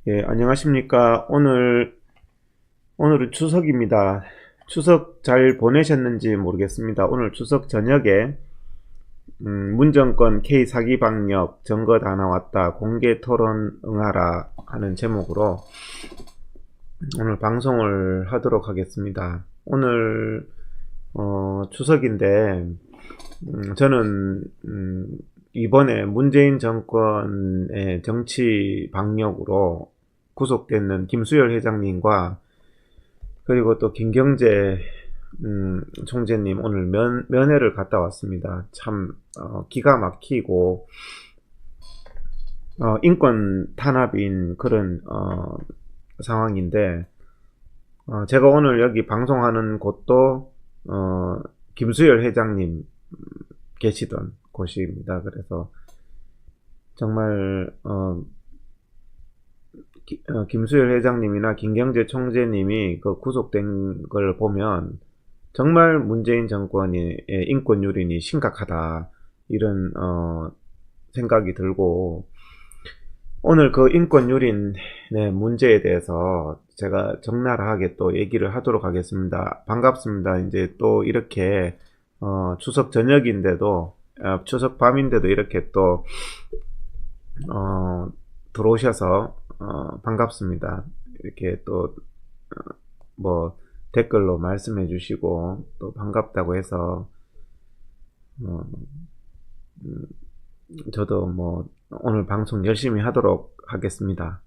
예, 안녕하십니까. 오늘은 추석입니다. 추석 잘 보내셨는지 모르겠습니다. 오늘 추석 저녁에, 문정권 K 사기 방역 증거 다 나왔다. 공개 토론 응하라 하는 제목으로 오늘 방송을 하도록 하겠습니다. 오늘, 추석인데, 저는, 이번에 문재인 정권의 정치 방역으로 구속되는 김수열 회장님과 그리고 또 김경재 총재님 오늘 면회를 갔다 왔습니다. 참 기가 막히고 인권 탄압인 그런 상황인데 제가 오늘 여기 방송하는 곳도 김수열 회장님 계시던 곳입니다. 그래서 정말 김수열 회장님이나 김경재 총재님이 그 구속된 걸 보면 정말 문재인 정권의 인권 유린이 심각하다 이런 생각이 들고 오늘 그 인권 유린의 문제에 대해서 제가 적나라하게 또 얘기를 하도록 하겠습니다. 반갑습니다. 이제 또 이렇게 추석 저녁인데도 추석 밤인데도 이렇게 또 들어오셔서 반갑습니다. 이렇게 또 뭐 댓글로 말씀해 주시고 또 반갑다고 해서 저도 뭐 오늘 방송 열심히 하도록 하겠습니다.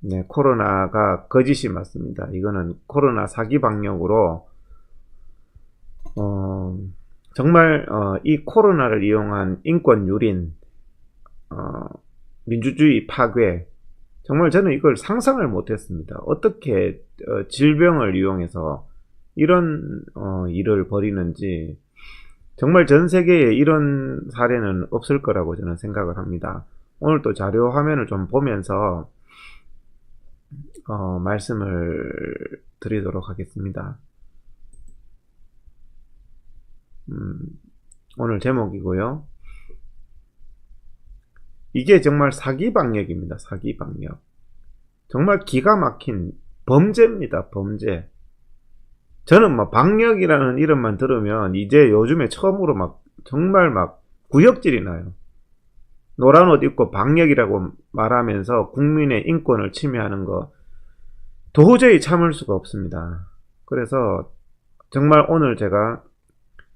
네, 코로나가 거짓이 맞습니다. 이거는 코로나 사기 방역으로 정말 이 코로나를 이용한 인권 유린, 민주주의 파괴, 정말 저는 이걸 상상을 못했습니다. 어떻게 질병을 이용해서 이런 일을 벌이는지 정말 전 세계에 이런 사례는 없을 거라고 저는 생각을 합니다. 오늘 또 자료 화면을 좀 보면서 말씀을 드리도록 하겠습니다. 오늘 제목이고요. 이게 정말 사기 방역입니다. 사기 방역. 정말 기가 막힌 범죄입니다. 범죄. 저는 뭐 방역이라는 이름만 들으면 이제 요즘에 처음으로 막 정말 막 구역질이 나요. 노란 옷 입고 방역이라고 말하면서 국민의 인권을 침해하는 거 도저히 참을 수가 없습니다. 그래서 정말 오늘 제가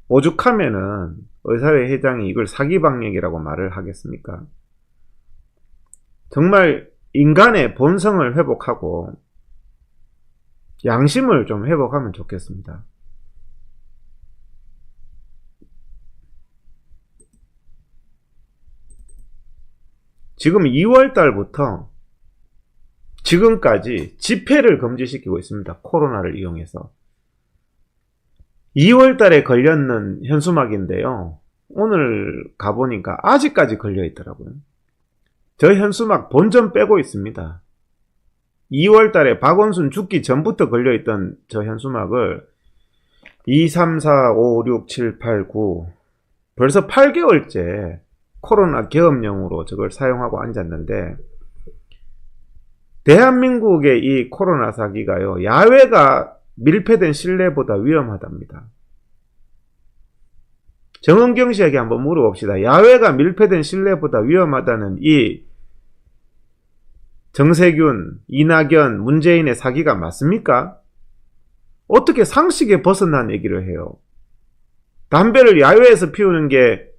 오죽하면은 의사회 회장이 이걸 사기 방역이라고 말을 하겠습니까? 정말 인간의 본성을 회복하고 양심을 좀 회복하면 좋겠습니다. 지금 2월 달부터 지금까지 집회를 금지시키고 있습니다. 코로나를 이용해서. 2월 달에 걸렸는 현수막인데요. 오늘 가보니까 아직까지 걸려 있더라고요. 저 현수막 본전 빼고 있습니다. 2월 달에 박원순 죽기 전부터 걸려있던 저 현수막을 2, 3, 4, 5, 6, 7, 8, 9 벌써 8개월째 코로나 계엄령으로 저걸 사용하고 앉았는데 대한민국의 이 코로나 사기가요. 야외가 밀폐된 실내보다 위험하답니다. 정은경 씨에게 한번 물어봅시다. 야외가 밀폐된 실내보다 위험하다는 이 정세균, 이낙연, 문재인의 사기가 맞습니까? 어떻게 상식에 벗어난 얘기를 해요? 담배를 야외에서 피우는 게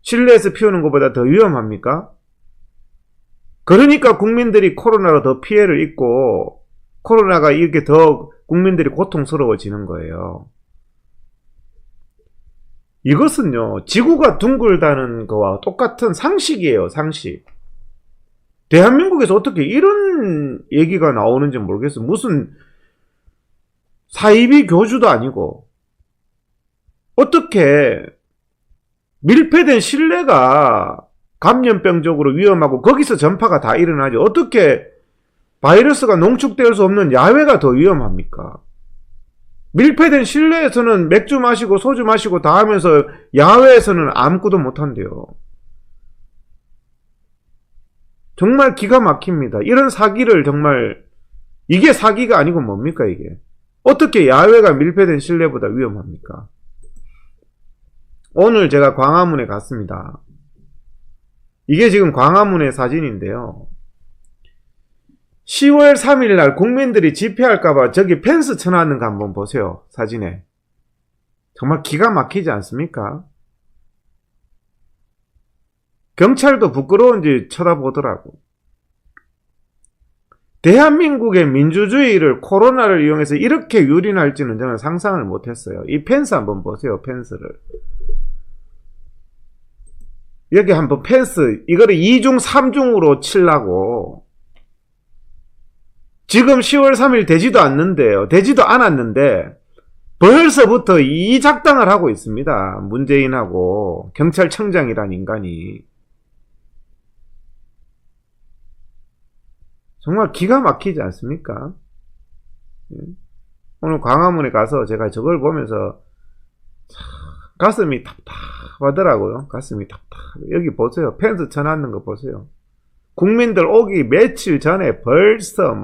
실내에서 피우는 것보다 더 위험합니까? 그러니까 국민들이 코로나로 더 피해를 입고 코로나가 이렇게 더 국민들이 고통스러워지는 거예요. 이것은요, 지구가 둥글다는 거와 똑같은 상식이에요, 상식. 대한민국에서 어떻게 이런 얘기가 나오는지 모르겠어요. 무슨 사이비 교주도 아니고 어떻게 밀폐된 실내가 감염병적으로 위험하고 거기서 전파가 다 일어나지 어떻게 바이러스가 농축될 수 없는 야외가 더 위험합니까? 밀폐된 실내에서는 맥주 마시고 소주 마시고 다 하면서 야외에서는 아무것도 못한대요. 정말 기가 막힙니다. 이런 사기를 정말, 이게 사기가 아니고 뭡니까 이게? 어떻게 야외가 밀폐된 실내보다 위험합니까? 오늘 제가 광화문에 갔습니다. 이게 지금 광화문의 사진인데요. 10월 3일 날 국민들이 집회할까봐 저기 펜스 쳐놨는 거 한번 보세요. 사진에. 정말 기가 막히지 않습니까? 경찰도 부끄러운지 쳐다보더라고. 대한민국의 민주주의를 코로나를 이용해서 이렇게 유린할지는 저는 상상을 못했어요. 이 펜스 한번 보세요. 펜스를. 여기 한번 펜스, 이거를 2중 3중으로 치려고. 지금 10월 3일 되지도 않는데요. 되지도 않았는데 벌써부터 이 작당을 하고 있습니다. 문재인하고 경찰청장이란 인간이. 정말 기가 막히지 않습니까? 오늘 광화문에 가서 제가 저걸 보면서 가슴이 답답하더라고요. 가슴이 답답. 여기 보세요. 펜스 쳐놨는 거 보세요. 국민들 오기 며칠 전에 벌써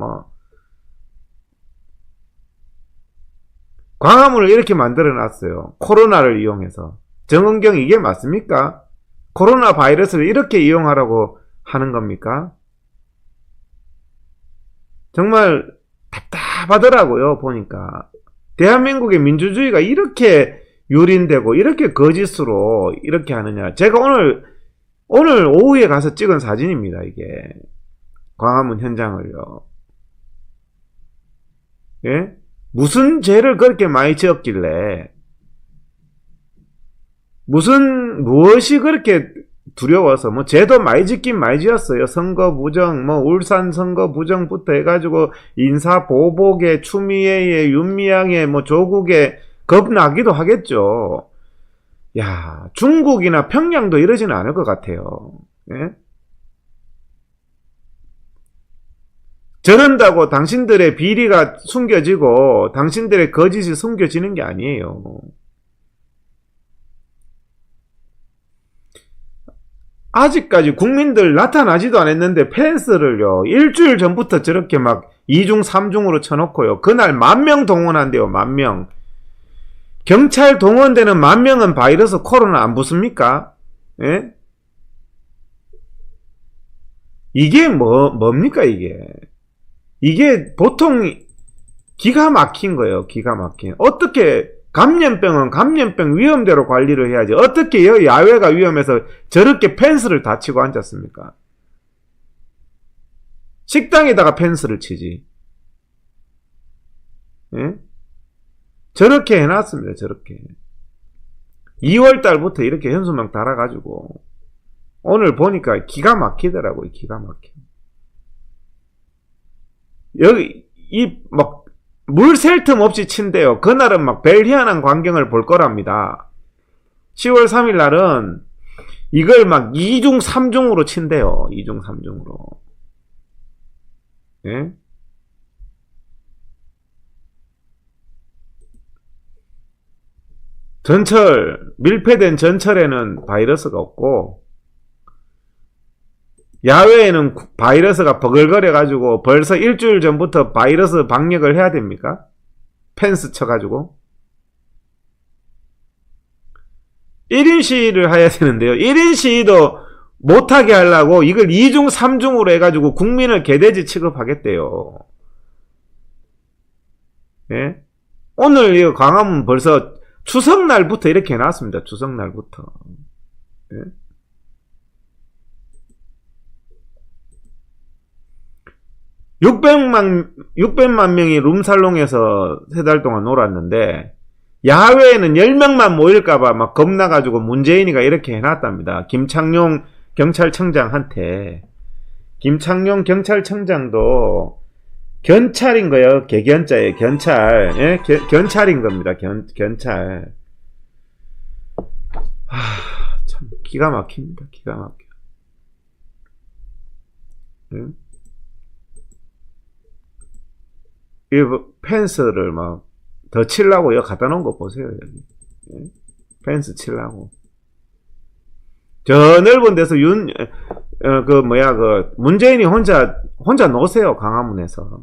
광화문을 이렇게 만들어 놨어요. 코로나를 이용해서. 정은경 이게 맞습니까? 코로나 바이러스를 이렇게 이용하라고 하는 겁니까? 정말 답답하더라고요. 보니까. 대한민국의 민주주의가 이렇게 유린되고 이렇게 거짓으로 이렇게 하느냐. 제가 오늘 오후에 가서 찍은 사진입니다. 이게. 광화문 현장을요. 예? 무슨 죄를 그렇게 많이 지었길래, 무엇이 그렇게 두려워서, 죄도 많이 짓긴 많이 지었어요. 선거 부정, 울산 선거 부정부터 해가지고, 인사보복에, 추미애에, 윤미향에, 조국에 겁나기도 하겠죠. 야, 중국이나 평양도 이러지는 않을 것 같아요. 예? 저런다고 당신들의 비리가 숨겨지고 당신들의 거짓이 숨겨지는 게 아니에요. 아직까지 국민들 나타나지도 않았는데 펜스를요, 일주일 전부터 저렇게 막 2중 3중으로 쳐놓고요. 그날 10,000명 동원한대요. 10,000명. 경찰 동원되는 10,000명은 바이러스 코로나 안 붙습니까? 예? 이게 뭡니까 이게? 이게 보통 기가 막힌 거예요. 기가 막힌. 어떻게 감염병은 감염병 위험대로 관리를 해야지. 어떻게 야외가 위험해서 저렇게 펜스를 다 치고 앉았습니까? 식당에다가 펜스를 치지. 예? 저렇게 해놨습니다. 저렇게. 2월 달부터 이렇게 현수막 달아가지고 오늘 보니까 기가 막히더라고요. 기가 막혀. 여기 물 셀 틈 없이 친대요. 그날은 막 벨희한한 광경을 볼 거랍니다. 10월 3일 날은 이걸 막 2중 3중으로 친대요. 2중 3중으로. 예? 전철, 밀폐된 전철에는 바이러스가 없고 야외에는 바이러스가 버글거려가지고 벌써 일주일 전부터 바이러스 방역을 해야 됩니까? 펜스 쳐가지고. 1인 시위를 해야 되는데요. 1인 시위도 못하게 하려고 이걸 2중 3중으로 해가지고 국민을 개돼지 취급하겠대요. 예? 오늘 이 광화문 벌써 추석날부터 이렇게 해놨습니다. 추석날부터. 예? 600만 명이 룸살롱에서 3달 동안 놀았는데, 야외에는 10명만 모일까봐 막 겁나가지고 문재인이가 이렇게 해놨답니다. 김창룡 경찰청장한테. 김창룡 경찰청장도 견찰인 거예요. 개견자예요. 견찰. 예? 견찰인 겁니다. 견찰. 참 기가 막힙니다. 기가 막혀. 응? 이 펜스를 막 더 칠라고 여기 갖다 놓은 거 보세요. 여기. 펜스 칠라고. 저 넓은 데서 문재인이 혼자 노세요, 광화문에서.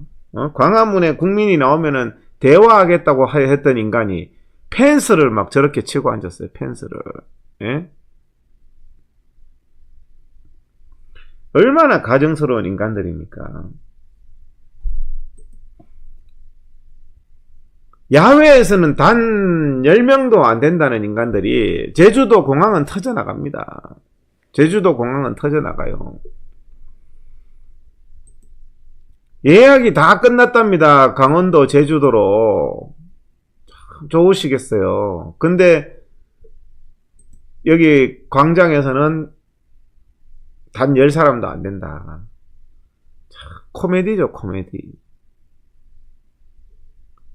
광화문에 국민이 나오면은 대화하겠다고 했던 인간이 펜스를 막 저렇게 치고 앉았어요, 펜스를. 예? 얼마나 가증스러운 인간들입니까? 야외에서는 단 10명도 안 된다는 인간들이 제주도 공항은 터져나갑니다. 제주도 공항은 터져나가요. 예약이 다 끝났답니다. 강원도, 제주도로. 참 좋으시겠어요. 근데 여기 광장에서는 단 10사람도 안 된다. 참 코미디죠, 코미디.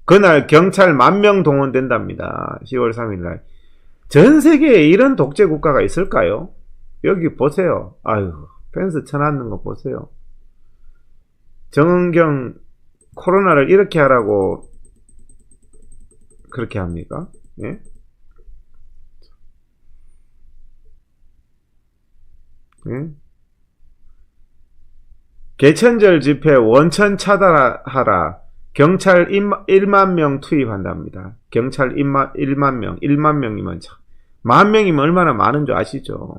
그날 경찰 10,000명 동원된답니다. 10월 3일날. 전 세계에 이런 독재 국가가 있을까요? 여기 보세요. 아유, 펜스 쳐놨는 거 보세요. 정은경 코로나를 이렇게 하라고 그렇게 합니까? 예? 예? 개천절 집회 원천 차단하라. 경찰 1만 명 투입한답니다. 경찰 1만 명. 1만 명이면 참. 10,000명이면 얼마나 많은 줄 아시죠?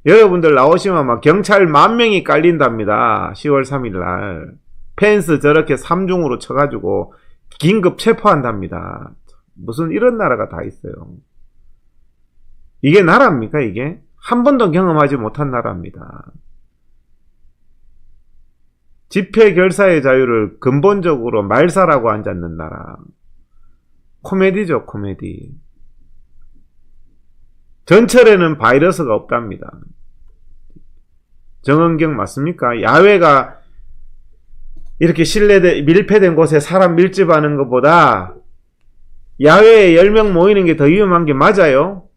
여러분들 나오시면 막 경찰 10,000명이 깔린답니다. 10월 3일날. 펜스 저렇게 3중으로 쳐가지고 긴급 체포한답니다. 무슨 이런 나라가 다 있어요. 이게 나라입니까, 이게? 한 번도 경험하지 못한 나라입니다. 집회 결사의 자유를 근본적으로 말살하고 앉았는 나라. 코미디죠, 코미디. 전철에는 바이러스가 없답니다. 정은경 맞습니까? 야외가 이렇게 밀폐된 곳에 사람 밀집하는 것보다 야외에 10명 모이는 게 더 위험한 게 맞아요?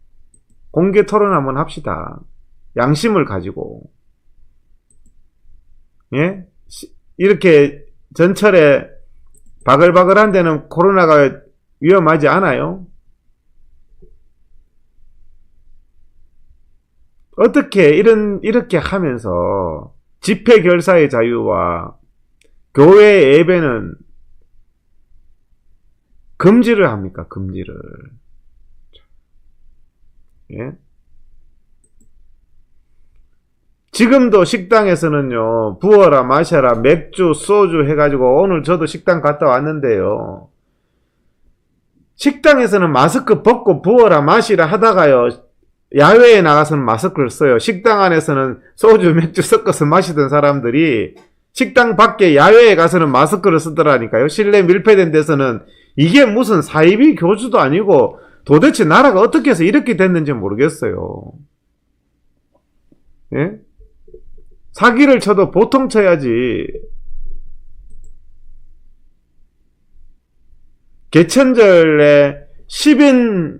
공개 토론 한번 합시다. 양심을 가지고. 예? 이렇게 전철에 바글바글한 데는 코로나가 위험하지 않아요? 어떻게 이렇게 하면서 집회 결사의 자유와 교회 예배는 금지를 합니까? 금지를. 예? 지금도 식당에서는요, 부어라 마셔라 맥주 소주 해가지고 오늘 저도 식당 갔다 왔는데요, 식당에서는 마스크 벗고 부어라 마시라 하다가요, 야외에 나가서는 마스크를 써요. 식당 안에서는 소주 맥주 섞어서 마시던 사람들이 식당 밖에 야외에 가서는 마스크를 쓰더라니까요. 실내 밀폐된 데서는. 이게 무슨 사이비 교주도 아니고 도대체 나라가 어떻게 해서 이렇게 됐는지 모르겠어요. 예? 사기를 쳐도 보통 쳐야지. 개천절에 10인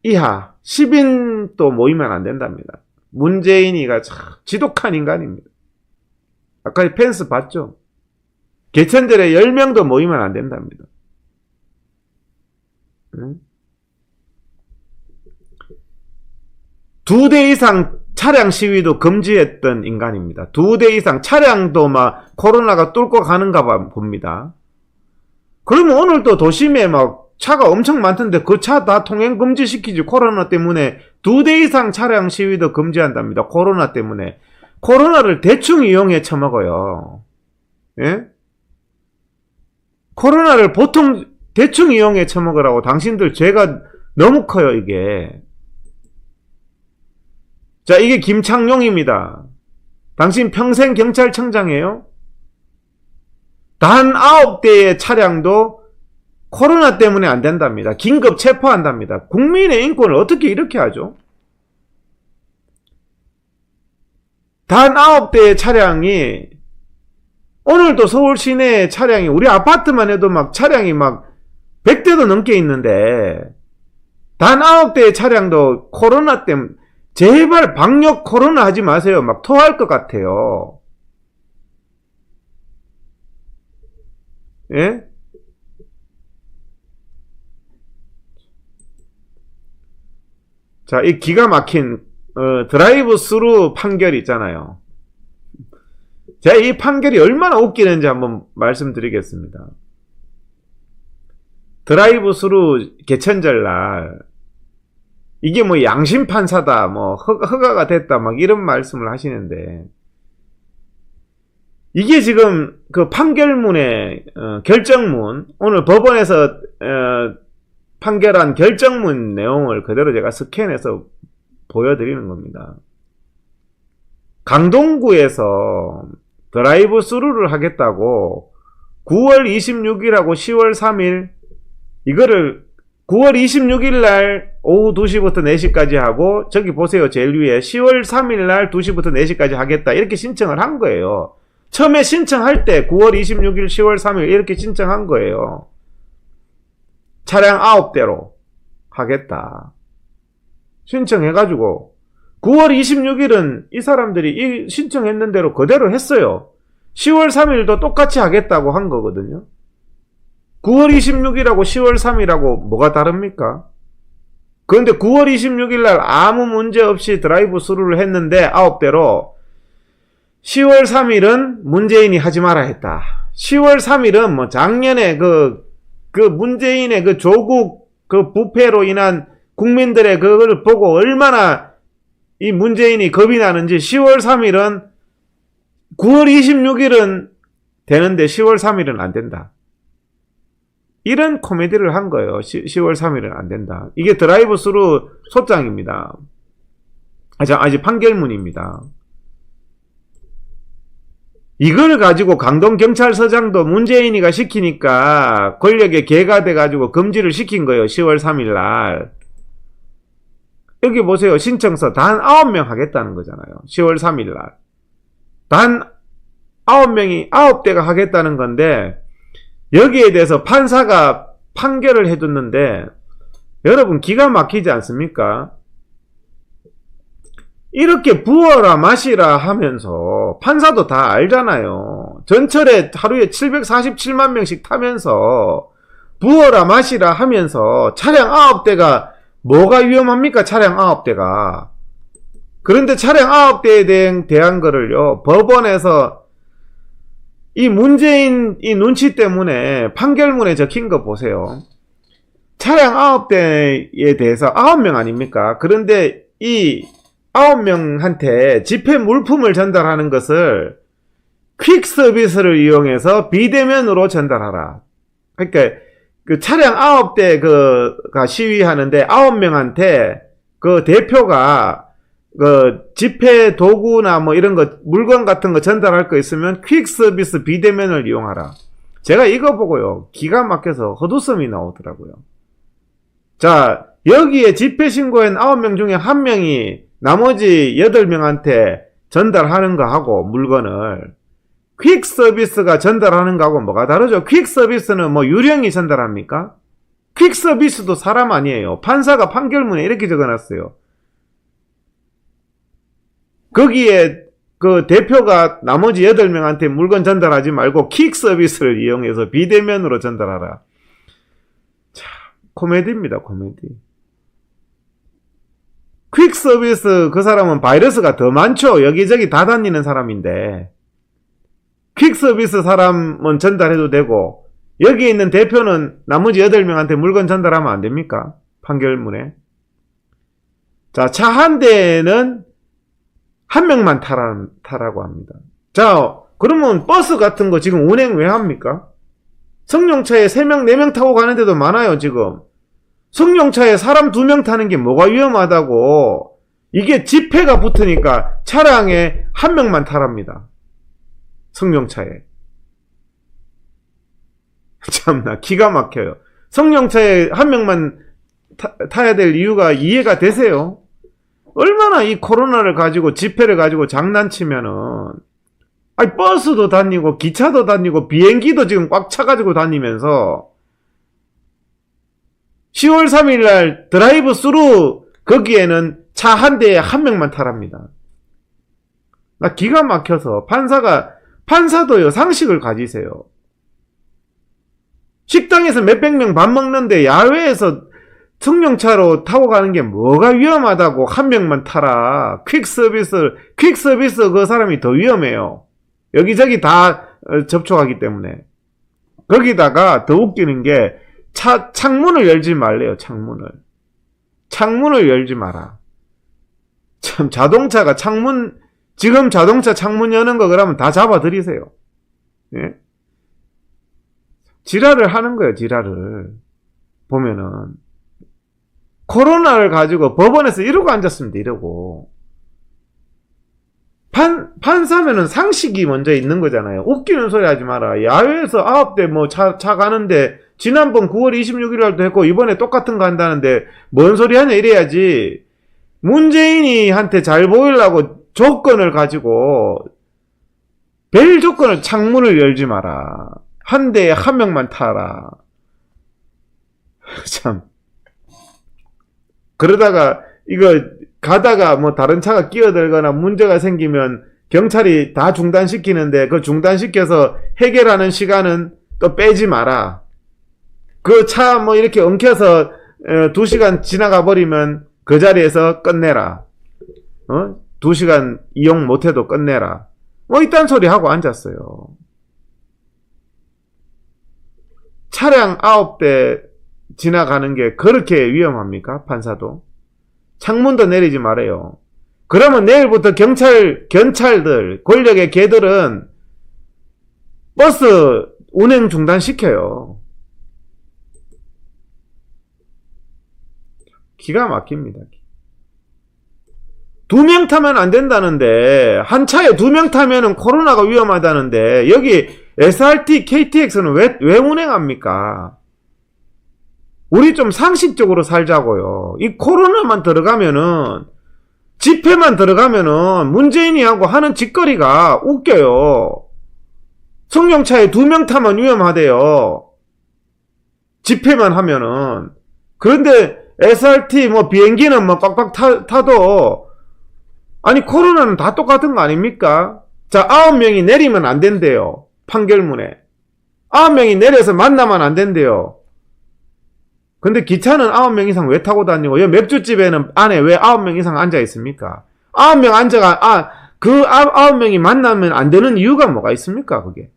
이하, 10인도 모이면 안 된답니다. 문재인이가 참 지독한 인간입니다. 아까 펜스 봤죠? 개천절에 10명도 모이면 안 된답니다. 응? 2대 이상 차량 시위도 금지했던 인간입니다. 2대 이상 차량도 막 코로나가 뚫고 가는가 봅니다. 그러면 오늘 또 도심에 막 차가 엄청 많던데 그 차 다 통행 금지시키지. 코로나 때문에 2대 이상 차량 시위도 금지한답니다. 코로나 때문에. 코로나를 대충 이용해 처먹어요. 예? 코로나를 보통 대충 이용해 처먹으라고. 당신들 죄가 너무 커요, 이게. 자, 이게 김창룡입니다. 당신 평생 경찰청장이에요? 단 9대의 차량도 코로나 때문에 안 된답니다. 긴급 체포한답니다. 국민의 인권을 어떻게 이렇게 하죠? 단 9대의 차량이, 오늘도 서울 시내 차량이, 우리 아파트만 해도 막 차량이 막 100대도 넘게 있는데, 단 9대의 차량도 코로나 때문에, 제발 방역 코로나 하지 마세요. 막 토할 것 같아요. 예? 자, 이 기가 막힌 드라이브 스루 판결 있잖아요. 제가 이 판결이 얼마나 웃기는지 한번 말씀드리겠습니다. 드라이브 스루 개천절 날 이게 뭐 양심 판사다, 뭐 허가가 됐다, 막 이런 말씀을 하시는데, 이게 지금 그 판결문의 결정문, 오늘 법원에서 판결한 결정문 내용을 그대로 제가 스캔해서 보여드리는 겁니다. 강동구에서 드라이브 스루를 하겠다고 9월 26일하고 10월 3일 이거를 9월 26일 날 오후 2시부터 4시까지 하고, 저기 보세요, 제일 위에 10월 3일 날 2시부터 4시까지 하겠다 이렇게 신청을 한 거예요. 처음에 신청할 때 9월 26일 10월 3일 이렇게 신청한 거예요. 차량 9대로 하겠다 신청해가지고 9월 26일은 이 사람들이 이 신청했는 대로 그대로 했어요. 10월 3일도 똑같이 하겠다고 한 거거든요. 9월 26일하고 10월 3일하고 뭐가 다릅니까? 그런데 9월 26일 날 아무 문제 없이 드라이브 스루를 했는데 9대로, 10월 3일은 문재인이 하지 마라 했다. 10월 3일은 뭐 작년에 그 문재인의 그 조국 그 부패로 인한 국민들의 그걸 보고 얼마나 이 문재인이 겁이 나는지 10월 3일은 9월 26일은 되는데 10월 3일은 안 된다. 이런 코미디를 한 거예요. 10월 3일은 안 된다. 이게 드라이브 스루 소장입니다. 아직 판결문입니다. 이걸 가지고 강동경찰서장도 문재인이가 시키니까 권력의 개가 돼가지고 금지를 시킨 거예요. 10월 3일 날. 여기 보세요. 신청서 단 9명 하겠다는 거잖아요. 10월 3일 날. 단 9명이 9대가 하겠다는 건데, 여기에 대해서 판사가 판결을 해줬는데, 여러분 기가 막히지 않습니까? 이렇게 부어라 마시라 하면서, 판사도 다 알잖아요. 전철에 하루에 747만 명씩 타면서 부어라 마시라 하면서 차량 9대가 뭐가 위험합니까? 차량 9대가. 그런데 차량 9대에 대한 거를요, 법원에서 이 문재인 이 눈치 때문에 판결문에 적힌 거 보세요. 차량 9대에 대해서 9명 아닙니까? 그런데 이 9명한테 집회 물품을 전달하는 것을 퀵 서비스를 이용해서 비대면으로 전달하라. 그러니까 그 차량 9대가 시위하는데 9명한테 그 대표가 그 집회 도구나 뭐 이런 거 물건 같은 거 전달할 거 있으면 퀵 서비스 비대면을 이용하라. 제가 이거 보고요 기가 막혀서 헛웃음이 나오더라고요. 자, 여기에 집회 신고한 9명 중에 1명이 나머지 8명한테 전달하는 거하고 물건을 퀵 서비스가 전달하는 거하고 뭐가 다르죠? 퀵 서비스는 뭐 유령이 전달합니까? 퀵 서비스도 사람 아니에요. 판사가 판결문에 이렇게 적어놨어요. 거기에 그 대표가 나머지 8명한테 물건 전달하지 말고 퀵 서비스를 이용해서 비대면으로 전달하라. 참, 코미디입니다, 코미디. 퀵 서비스 그 사람은 바이러스가 더 많죠. 여기저기 다 다니는 사람인데. 퀵 서비스 사람은 전달해도 되고, 여기 있는 대표는 나머지 8명한테 물건 전달하면 안 됩니까? 판결문에. 자, 차 한 대는 1명만 타라고 합니다. 자, 그러면 버스 같은 거 지금 운행 왜 합니까? 승용차에 3명, 4명 타고 가는 데도 많아요, 지금. 승용차에 사람 2명 타는 게 뭐가 위험하다고. 이게 지폐가 붙으니까 차량에 1명만 타랍니다. 승용차에. 참나, 기가 막혀요. 승용차에 1명만 타야 될 이유가 이해가 되세요? 얼마나 이 코로나를 가지고 지폐를 가지고 장난치면은, 아니 버스도 다니고 기차도 다니고 비행기도 지금 꽉 차가지고 다니면서 10월 3일 날 드라이브 스루 거기에는 차 한 대에 1명만 타랍니다. 나 기가 막혀서 판사도요 상식을 가지세요. 식당에서 몇백 명 밥 먹는데 야외에서 승용차로 타고 가는 게 뭐가 위험하다고 한 명만 타라. 퀵 서비스 그 사람이 더 위험해요. 여기저기 다 접촉하기 때문에. 거기다가 더 웃기는 게 창문을 열지 말래요. 창문을 열지 마라. 참 자동차가 지금 자동차 창문 여는 거 그러면 다 잡아들이세요. 예? 지랄을 하는 거예요. 지랄을. 보면은 코로나를 가지고 법원에서 이러고 앉았습니다. 이러고. 판사면은 상식이 먼저 있는 거잖아요. 웃기는 소리 하지 마라. 야외에서 9대 차 가는데 지난번 9월 26일 날도 했고 이번에 똑같은 거 한다는데 뭔 소리 하냐 이래야지. 문재인이한테 잘 보이려고 조건을 가지고 벨 조건을 창문을 열지 마라. 한 대에 한 명만 타라. 참. 그러다가 이거 가다가 다른 차가 끼어들거나 문제가 생기면 경찰이 다 중단시키는데 그 중단시켜서 해결하는 시간은 또 빼지 마라. 그 차 이렇게 엉켜서 2시간 지나가 버리면 그 자리에서 끝내라. 2시간 이용 못해도 끝내라. 이딴 소리 하고 앉았어요. 차량 9대 지나가는 게 그렇게 위험합니까? 판사도. 창문도 내리지 말아요. 그러면 내일부터 경찰들, 권력의 개들은 버스 운행 중단시켜요. 기가 막힙니다. 2명 타면 안 된다는데, 한 차에 2명 타면은 코로나가 위험하다는데, 여기 SRT, KTX는 왜 운행합니까? 우리 좀 상식적으로 살자고요. 이 코로나만 들어가면은, 집회만 들어가면은, 문재인이 하고 하는 짓거리가 웃겨요. 승용차에 2명 타면 위험하대요. 집회만 하면은. 그런데 SRT, 비행기는 꽉꽉 타도, 아니, 코로나는 다 똑같은 거 아닙니까? 자, 9명이 내리면 안 된대요. 판결문에. 9명이 내려서 만나면 안 된대요. 근데 기차는 9명 이상 왜 타고 다니고, 여기 맥주집에는 안에 왜 9명 이상 앉아 있습니까? 9명 9명이 만나면 안 되는 이유가 뭐가 있습니까, 그게?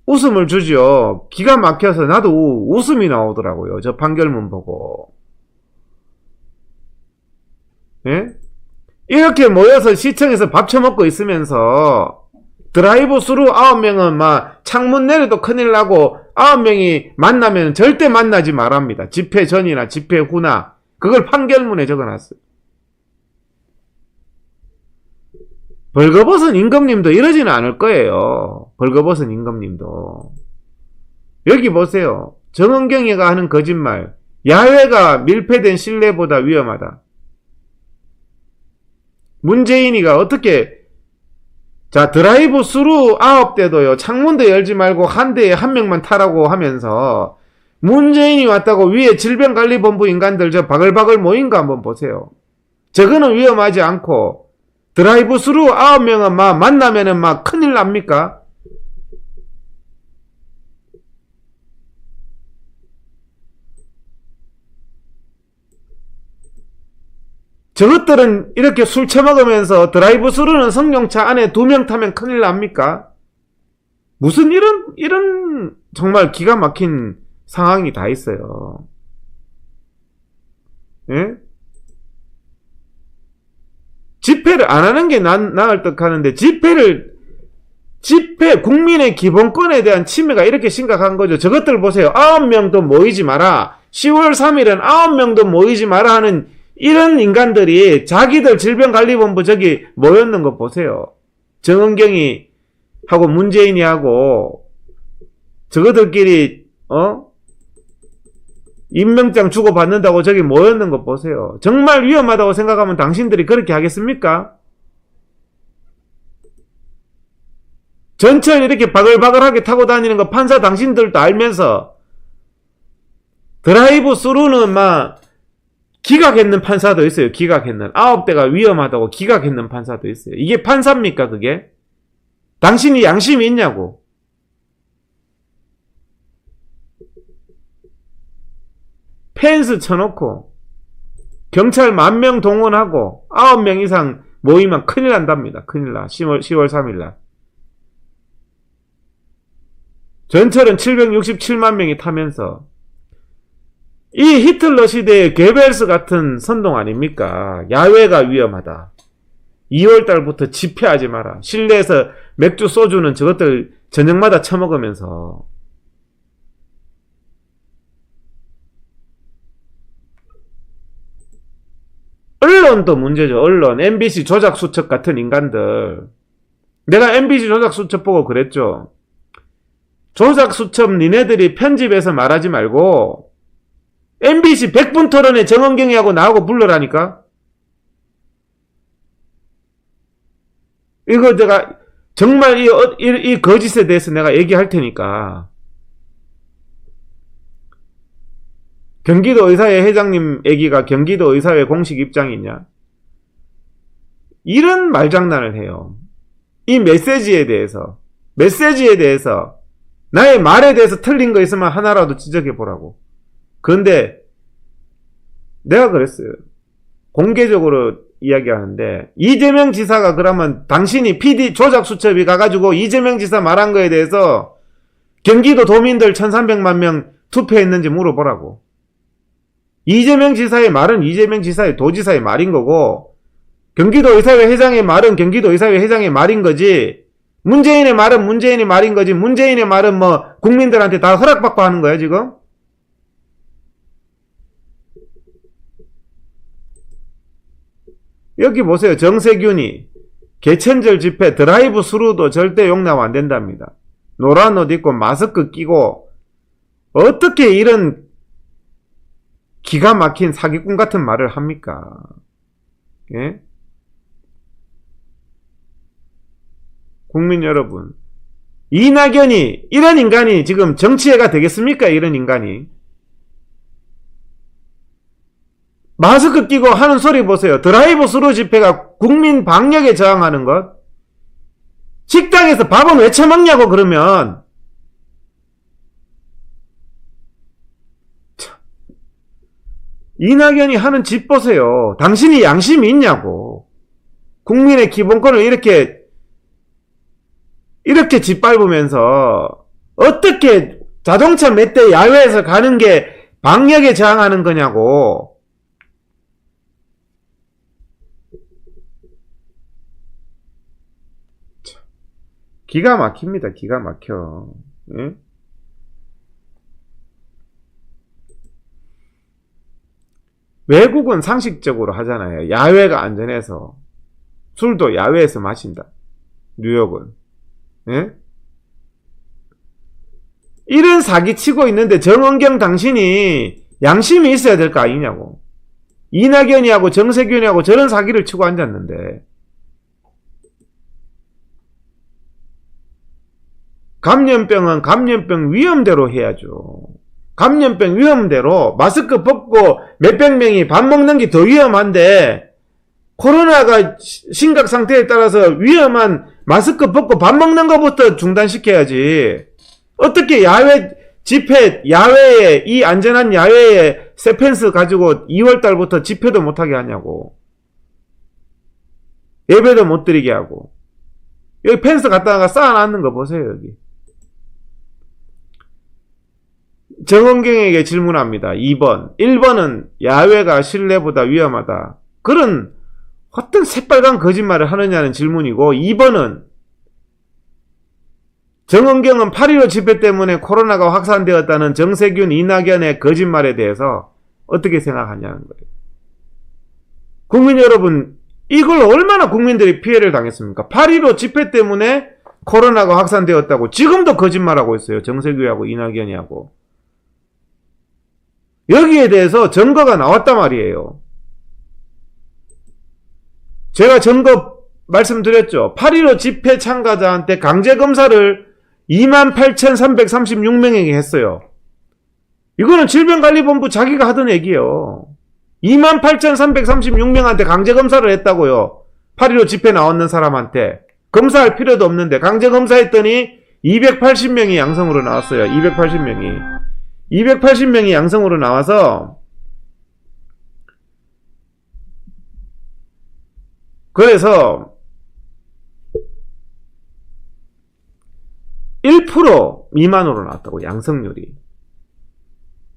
웃음을 주죠. 기가 막혀서 나도 웃음이 나오더라고요. 저 판결문 보고. 예? 이렇게 모여서 시청에서 밥 처먹고 있으면서 드라이브 스루 9명은 창문 내려도 큰일 나고 9명이 만나면 절대 만나지 말랍니다. 집회 전이나 집회 후나. 그걸 판결문에 적어놨어요. 벌거벗은 임금님도 이러지는 않을 거예요. 벌거벗은 임금님도. 여기 보세요. 정은경이가 하는 거짓말. 야외가 밀폐된 실내보다 위험하다. 문재인이가 어떻게, 자, 드라이브 스루 9대도요, 창문도 열지 말고 한 대에 한 명만 타라고 하면서, 문재인이 왔다고 위에 질병관리본부 인간들 저 바글바글 모인 거 한번 보세요. 저거는 위험하지 않고, 드라이브 스루 9명은 만나면은 큰일 납니까? 저것들은 이렇게 술 처먹으면서 드라이브 스루는 승용차 안에 2명 타면 큰일 납니까? 무슨 이런 정말 기가 막힌 상황이 다 있어요. 예? 집회를 안 하는 게 나을 듯 하는데, 국민의 기본권에 대한 침해가 이렇게 심각한 거죠. 저것들 보세요. 9명도 모이지 마라. 10월 3일은 9명도 모이지 마라 하는 이런 인간들이 자기들 질병관리본부 저기 모였는 거 보세요. 정은경이 하고 문재인이 하고 저거들끼리 임명장 주고받는다고 저기 모였는 거 보세요. 정말 위험하다고 생각하면 당신들이 그렇게 하겠습니까? 전철 이렇게 바글바글하게 타고 다니는 거 판사 당신들도 알면서 드라이브 스루는 기각했는 판사도 있어요. 기각했는. 9대가 위험하다고 기각했는 판사도 있어요. 이게 판사입니까, 그게? 당신이 양심이 있냐고. 펜스 쳐놓고 경찰 10,000명 동원하고 9명 이상 모이면 큰일 난답니다. 큰일 나. 10월 3일날. 전철은 767만 명이 타면서 이 히틀러 시대의 괴벨스 같은 선동 아닙니까? 야외가 위험하다. 2월달부터 집회하지 마라. 실내에서 맥주 소주는 저것들 저녁마다 처먹으면서. 언론도 문제죠. 언론. MBC 조작수첩 같은 인간들. 내가 MBC 조작수첩 보고 그랬죠. 조작수첩 니네들이 편집해서 말하지 말고 MBC 100분 토론에 정은경이하고 나하고 불러라니까. 이거 내가 정말 이 거짓에 대해서 내가 얘기할 테니까. 경기도 의사회 회장님 얘기가 경기도 의사회 공식 입장이 있냐? 이런 말장난을 해요. 이 메시지에 대해서 나의 말에 대해서 틀린 거 있으면 하나라도 지적해 보라고. 그런데 내가 그랬어요. 공개적으로 이야기하는데 이재명 지사가 그러면 당신이 PD 조작수첩이 가가지고 이재명 지사 말한 거에 대해서 경기도 도민들 1,300만 명 투표했는지 물어보라고. 이재명 지사의 말은 이재명 지사의 도지사의 말인 거고 경기도 의사회 회장의 말은 경기도 의사회 회장의 말인 거지 문재인의 말은 문재인의 말인 거지 문재인의 말은 뭐 국민들한테 다 허락받고 하는 거야 지금? 여기 보세요. 정세균이 개천절 집회 드라이브 스루도 절대 용납 안 된답니다. 노란 옷 입고 마스크 끼고 어떻게 이런 기가 막힌 사기꾼 같은 말을 합니까? 예? 국민 여러분, 이낙연이 이런 인간이 지금 정치회가 되겠습니까? 이런 인간이 마스크 끼고 하는 소리 보세요. 드라이브 스루 집회가 국민 방역에 저항하는 것. 식당에서 밥은 왜 처먹냐고 그러면 참. 이낙연이 하는 짓 보세요. 당신이 양심이 있냐고. 국민의 기본권을 이렇게 짓밟으면서 어떻게 자동차 몇 대 야외에서 가는 게 방역에 저항하는 거냐고. 기가 막힙니다. 기가 막혀. 예? 외국은 상식적으로 하잖아요. 야외가 안전해서 술도 야외에서 마신다. 뉴욕은. 예? 이런 사기 치고 있는데 정은경 당신이 양심이 있어야 될 거 아니냐고. 이낙연이하고 정세균이하고 저런 사기를 치고 앉았는데 감염병은 감염병 위험대로 해야죠. 감염병 위험대로 마스크 벗고 몇백 명이 밥 먹는 게 더 위험한데 코로나가 심각 상태에 따라서 위험한 마스크 벗고 밥 먹는 것부터 중단시켜야지. 어떻게 야외 집회, 야외에 이 안전한 야외에 새 펜스 가지고 2월달부터 집회도 못하게 하냐고. 예배도 못 드리게 하고. 여기 펜스 갖다가 쌓아놨는 거 보세요. 여기. 정은경에게 질문합니다. 2번. 1번은 야외가 실내보다 위험하다. 그런 어떤 새빨간 거짓말을 하느냐는 질문이고 2번은 정은경은 8.15 집회 때문에 코로나가 확산되었다는 정세균, 이낙연의 거짓말에 대해서 어떻게 생각하냐는 거예요. 국민 여러분, 이걸 얼마나 국민들이 피해를 당했습니까? 8.15 집회 때문에 코로나가 확산되었다고 지금도 거짓말하고 있어요. 정세균하고 이낙연이하고. 여기에 대해서 증거가 나왔단 말이에요. 제가 증거 말씀드렸죠. 8.15 집회 참가자한테 강제검사를 28,336명에게 했어요. 이거는 질병관리본부 자기가 하던 얘기예요. 28,336명한테 강제검사를 했다고요. 8.15 집회 나왔는 사람한테. 검사할 필요도 없는데 강제검사했더니 280명이 양성으로 나왔어요. 280명이 양성으로 나와서 그래서 1% 미만으로 나왔다고, 양성률이.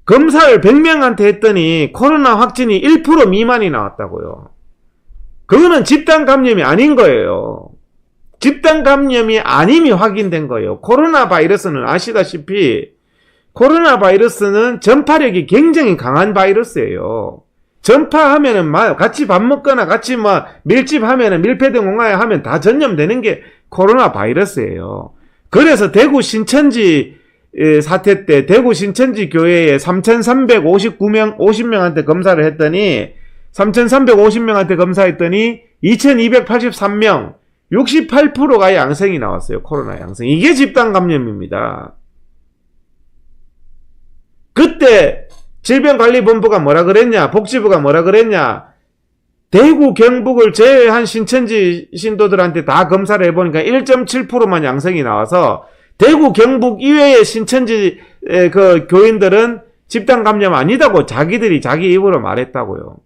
검사를 100명한테 했더니 코로나 확진이 1% 미만이 나왔다고요. 그거는 집단 감염이 아닌 거예요. 집단 감염이 아님이 확인된 거예요. 코로나 바이러스는 아시다시피 코로나 바이러스는 전파력이 굉장히 강한 바이러스예요. 전파하면은 같이 밥 먹거나 같이 밀집하면은 밀폐된 공간에 하면 다 전염되는 게 코로나 바이러스예요. 그래서 대구 신천지 사태 때 대구 신천지 교회에 3,350명한테 검사를 했더니 3,350명한테 검사했더니 2,283명 68%가 양성이 나왔어요. 코로나 양성. 이게 집단 감염입니다. 그때 질병관리본부가 뭐라 그랬냐, 복지부가 뭐라 그랬냐, 대구 경북을 제외한 신천지 신도들한테 다 검사를 해보니까 1.7%만 양성이 나와서 대구 경북 이외의 신천지 그 교인들은 집단 감염 아니다고 자기들이 자기 입으로 말했다고요.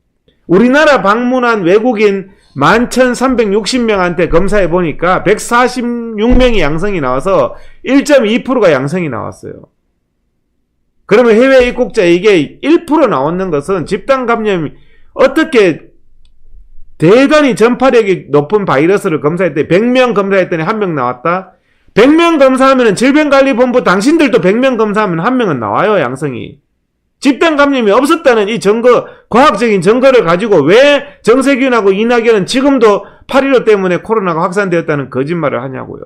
우리나라 방문한 외국인 11,360명한테 검사해 보니까 146명이 양성이 나와서 1.2%가 양성이 나왔어요. 그러면 해외 입국자 이게 1% 나오는 것은 집단 감염이 어떻게 대단히 전파력이 높은 바이러스를 검사했더니 100명 검사했더니 1명 나왔다? 100명 검사하면 질병관리본부 당신들도 100명 검사하면 1명은 나와요, 양성이. 집단 감염이 없었다는 이 증거, 과학적인 증거를 가지고 왜 정세균하고 이낙연은 지금도 8.15 때문에 코로나가 확산되었다는 거짓말을 하냐고요.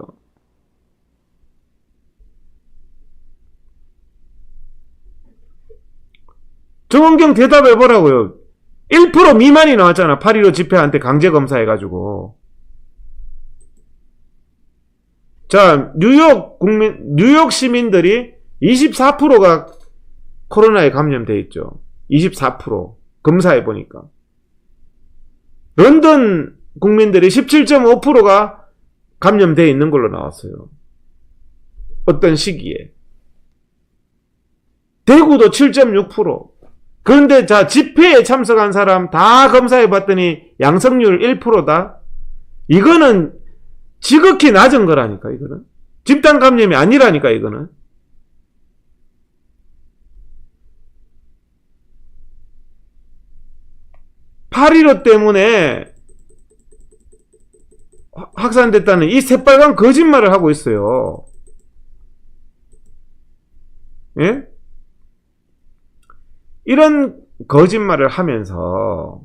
정원경 대답해보라고요. 1% 미만이 나왔잖아. 8.15 집회한테 강제검사해가지고. 자, 뉴욕 시민들이 24%가 코로나에 감염돼 있죠. 24%. 검사해보니까. 런던 국민들이 17.5%가 감염돼 있는 걸로 나왔어요. 어떤 시기에. 대구도 7.6%. 그런데 자, 집회에 참석한 사람 다 검사해봤더니 양성률 1%다? 이거는 지극히 낮은 거라니까, 이거는. 집단 감염이 아니라니까, 이거는. (8.15) 때문에 확산됐다는 이 새빨간 거짓말을 하고 있어요. 예? 이런 거짓말을 하면서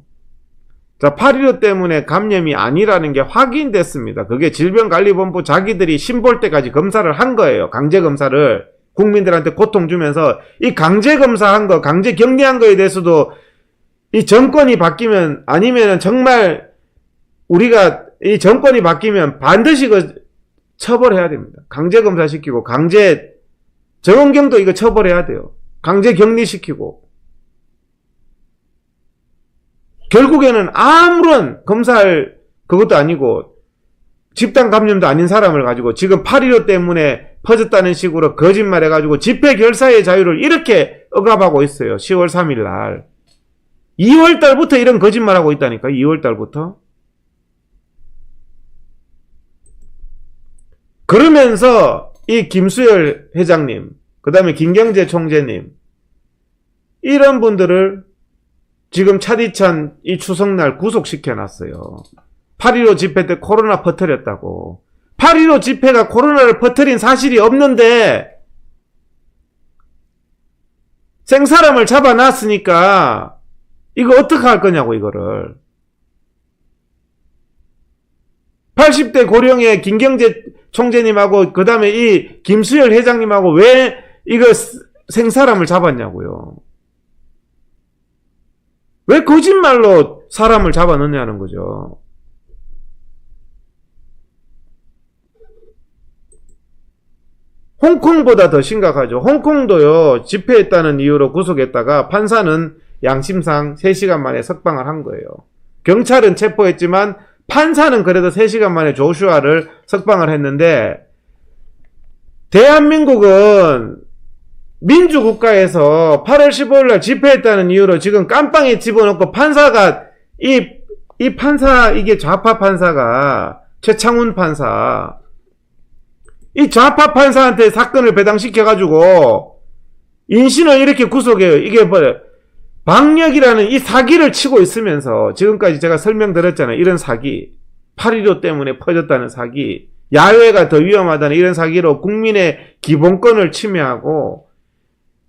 자, 8.15 때문에 감염이 아니라는 게 확인됐습니다. 그게 질병관리본부 자기들이 신볼 때까지 검사를 한 거예요. 강제검사를 국민들한테 고통 주면서 이 강제검사한 거, 강제격리한 거에 대해서도 이 정권이 바뀌면 아니면은 정말 우리가 이 정권이 바뀌면 반드시 처벌해야 됩니다. 강제검사시키고 정원경도 이거 처벌해야 돼요. 강제격리시키고 결국에는 아무런 검사할 그것도 아니고 집단 감염도 아닌 사람을 가지고 지금 8.15 때문에 퍼졌다는 식으로 거짓말해가지고 집회 결사의 자유를 이렇게 억압하고 있어요. 10월 3일 날. 2월 달부터 이런 거짓말하고 있다니까. 2월 달부터. 그러면서 이 김수열 회장님, 그 다음에 김경재 총재님, 이런 분들을 지금 차디찬 이 추석날 구속시켜놨어요. 8.15 집회 때 코로나 퍼뜨렸다고. 8.15 집회가 코로나를 퍼뜨린 사실이 없는데 생사람을 잡아놨으니까 이거 어떻게 할 거냐고, 이거를. 80대 고령의 김경재 총재님하고 그 다음에 이 김수열 회장님하고 왜 이거 생사람을 잡았냐고요. 왜 거짓말로 사람을 잡아넣냐는 거죠. 홍콩보다 더 심각하죠. 홍콩도요, 집회했다는 이유로 구속했다가 판사는 양심상 3시간 만에 석방을 한 거예요. 경찰은 체포했지만 판사는 그래도 3시간 만에 조슈아를 석방을 했는데, 대한민국은 민주국가에서 8월 15일 날 집회했다는 이유로 지금 깜빵에 집어넣고 판사가 이 이 판사, 이게 좌파 판사가 최창훈 판사, 이 좌파 판사한테 사건을 배당시켜가지고 인신을 이렇게 구속해요. 이게 뭐예요? 방역이라는 이 사기를 치고 있으면서 지금까지 제가 설명드렸잖아요. 이런 사기, 8.15 때문에 퍼졌다는 사기, 야외가 더 위험하다는 이런 사기로 국민의 기본권을 침해하고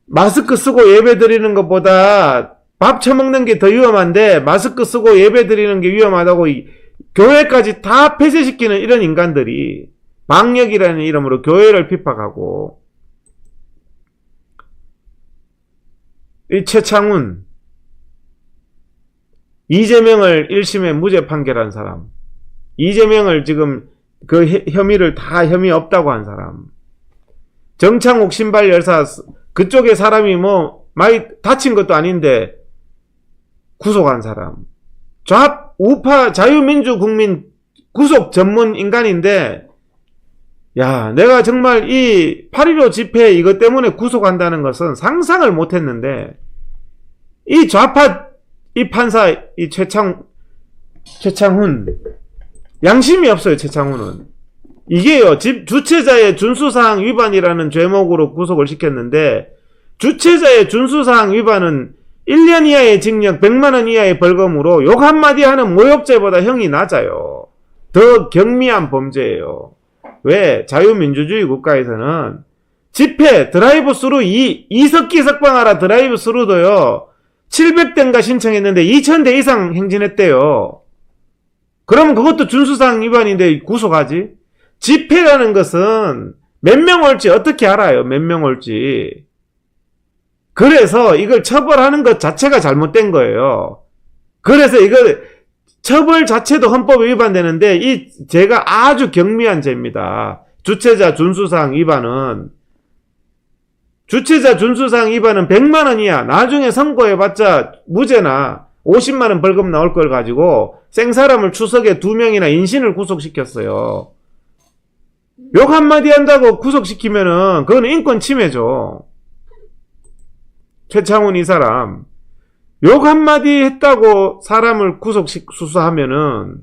마스크 쓰고 예배 드리는 것보다 밥 처먹는 게 더 위험한데 마스크 쓰고 예배 드리는 게 위험하다고 교회까지 다 폐쇄시키는 이런 인간들이 방역이라는 이름으로 교회를 핍박하고, 이 최창훈, 이재명을 1심에 무죄 판결한 사람, 이재명을 지금 그 혐의를 다 혐의 없다고 한 사람, 정창욱 신발 열사, 그쪽에 사람이 뭐 많이 다친 것도 아닌데 구속한 사람, 우파 자유민주국민 구속 전문 인간인데, 야, 내가 정말 이 8.15 집회 이것 때문에 구속한다는 것은 상상을 못했는데, 이 좌파, 이 판사, 이 최창훈, 양심이 없어요, 최창훈은. 이게요, 주체자의 준수사항 위반이라는 죄목으로 구속을 시켰는데, 주체자의 준수사항 위반은 1년 이하의 징역, 100만원 이하의 벌금으로 욕 한마디 하는 모욕죄보다 형이 낮아요. 더 경미한 범죄예요. 왜? 자유민주주의 국가에서는 집회, 드라이브 스루, 이석기 석방하라 드라이브 스루도요, 700대인가 신청했는데 2000대 이상 행진했대요. 그러면 그것도 준수사항 위반인데 구속하지? 집회라는 것은 몇 명 올지 어떻게 알아요? 몇 명 올지. 그래서 이걸 처벌하는 것 자체가 잘못된 거예요. 그래서 이걸 처벌 자체도 헌법에 위반되는데 이 죄가 아주 경미한 죄입니다. 주체자 준수사항 위반은 100만 원 이하, 나중에 선고해봤자 무죄나 50만 원 벌금 나올 걸 가지고 생사람을 추석에 2명이나 인신을 구속시켰어요. 욕 한마디 한다고 구속시키면은 그건 인권 침해죠. 최창훈 이 사람 욕 한마디 했다고 사람을 수사하면은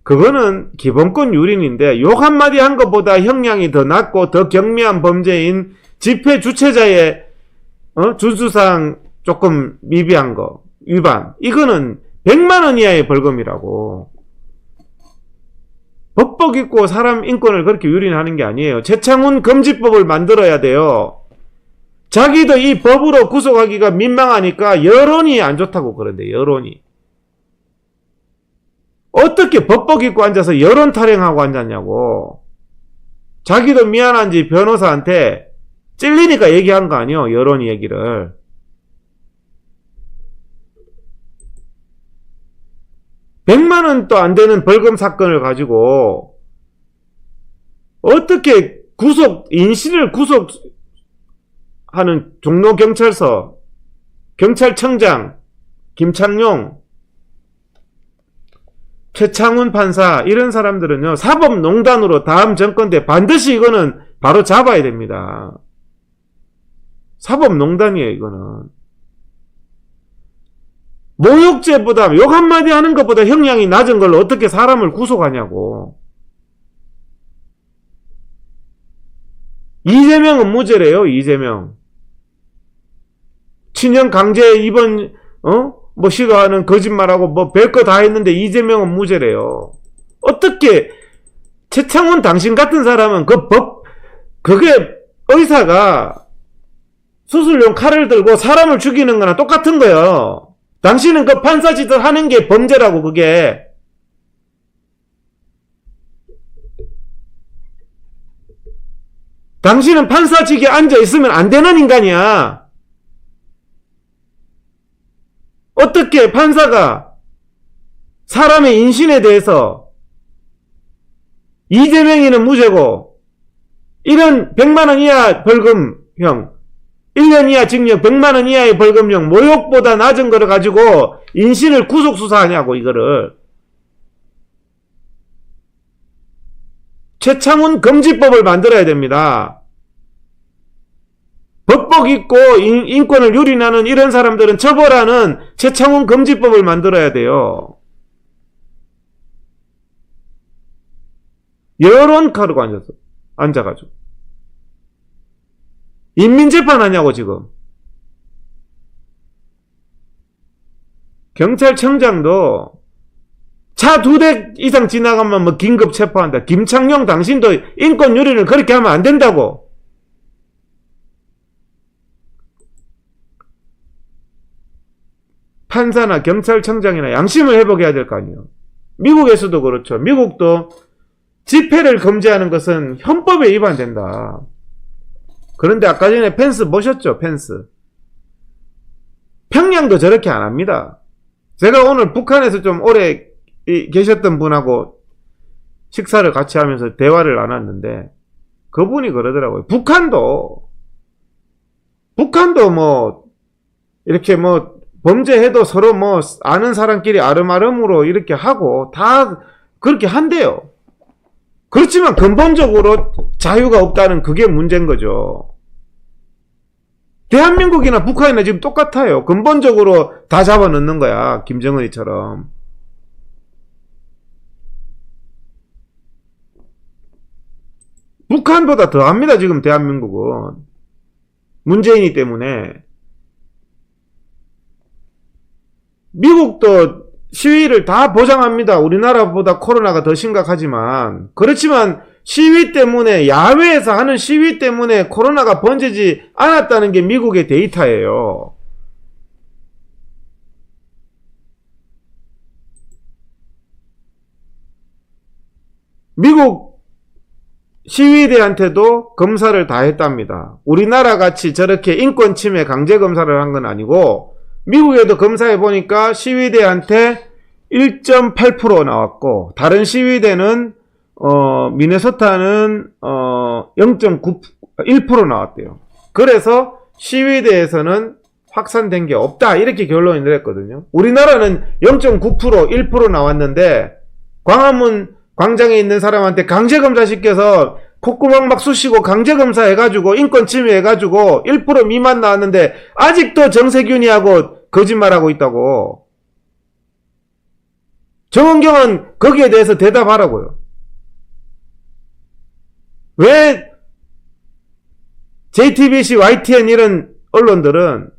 그거는 기본권 유린인데, 욕 한마디 한 것보다 형량이 더 낮고 더 경미한 범죄인 집회 주체자의 준수사항 조금 미비한 거 위반, 이거는 100만원 이하의 벌금이라고. 법 어기고 사람 인권을 그렇게 유린하는 게 아니에요. 최창훈 금지법을 만들어야 돼요. 자기도 이 법으로 구속하기가 민망하니까 여론이 안 좋다고 그런데, 여론이. 어떻게 법복 입고 앉아서 여론 타령하고 앉았냐고. 자기도 미안한지 변호사한테 찔리니까 얘기한 거 아니에요, 여론이 얘기를. $100만원도 안 되는 벌금 사건을 가지고 어떻게 인신을 구속하는 종로경찰서 경찰청장 김창룡, 최창훈 판사, 이런 사람들은요, 사법농단으로 다음 정권 때 반드시 이거는 바로 잡아야 됩니다. 사법농단이에요, 이거는. 모욕죄보다, 욕 한마디 하는 것보다 형량이 낮은 걸로 어떻게 사람을 구속하냐고. 이재명은 무죄래요, 이재명. 친형 강제 입원, 시도하는 거짓말하고 별거 다 했는데 이재명은 무죄래요. 어떻게, 최창훈 당신 같은 사람은 그게 의사가 수술용 칼을 들고 사람을 죽이는 거나 똑같은 거예요. 당신은 그 판사짓을 하는 게 범죄라고, 그게. 당신은 판사직에 앉아있으면 안 되는 인간이야. 어떻게 판사가 사람의 인신에 대해서 이재명이는 무죄고, 이런 100만원 이하 벌금형, 1년 이하 징역, 100만원 이하의 벌금형, 모욕보다 낮은 거를 가지고 인신을 구속수사하냐고, 이거를. 최창훈 금지법을 만들어야 됩니다. 법복 있고 인권을 유린하는 이런 사람들은 처벌하는 최창훈 금지법을 만들어야 돼요. 여론카르고 앉아가지고. 인민재판 하냐고, 지금. 경찰청장도 차 2대 이상 지나가면 뭐 긴급 체포한다. 김창룡 당신도 인권 유린을 그렇게 하면 안 된다고. 판사나 경찰청장이나 양심을 회복해야 될 거 아니에요. 미국에서도 그렇죠. 미국도 집회를 금지하는 것은 헌법에 위반된다. 그런데 아까 전에 펜스 보셨죠? 펜스. 평양도 저렇게 안 합니다. 제가 오늘 북한에서 좀 오래 계셨던 분하고 식사를 같이 하면서 대화를 나눴는데 그분이 그러더라고요. 북한도 뭐 이렇게 뭐 범죄해도 서로 뭐 아는 사람끼리 아름아름으로 이렇게 하고 다 그렇게 한대요. 그렇지만 근본적으로 자유가 없다는 그게 문제인 거죠. 대한민국이나 북한이나 지금 똑같아요. 근본적으로 다 잡아넣는 거야. 김정은이처럼. 북한보다 더 합니다. 지금 대한민국은. 문재인이 때문에. 미국도 시위를 다 보장합니다. 우리나라보다 코로나가 더 심각하지만. 그렇지만 시위 때문에, 야외에서 하는 시위 때문에 코로나가 번지지 않았다는 게 미국의 데이터예요. 미국 시위대한테도 검사를 다 했답니다. 우리나라 같이 저렇게 인권 침해 강제 검사를 한 건 아니고, 미국에도 검사해 보니까 시위대한테 1.8% 나왔고, 다른 시위대는 미네소타는 0.1% 나왔대요. 그래서 시위대에서는 확산된 게 없다, 이렇게 결론이 내렸거든요. 우리나라는 0.9%, 1% 나왔는데 광화문 광장에 있는 사람한테 강제검사 시켜서 콧구멍 막 쑤시고 강제검사 해가지고 인권 침해 해가지고 1% 미만 나왔는데 아직도 정세균이하고 거짓말하고 있다고. 정은경은 거기에 대해서 대답하라고요. 왜 JTBC, YTN 이런 언론들은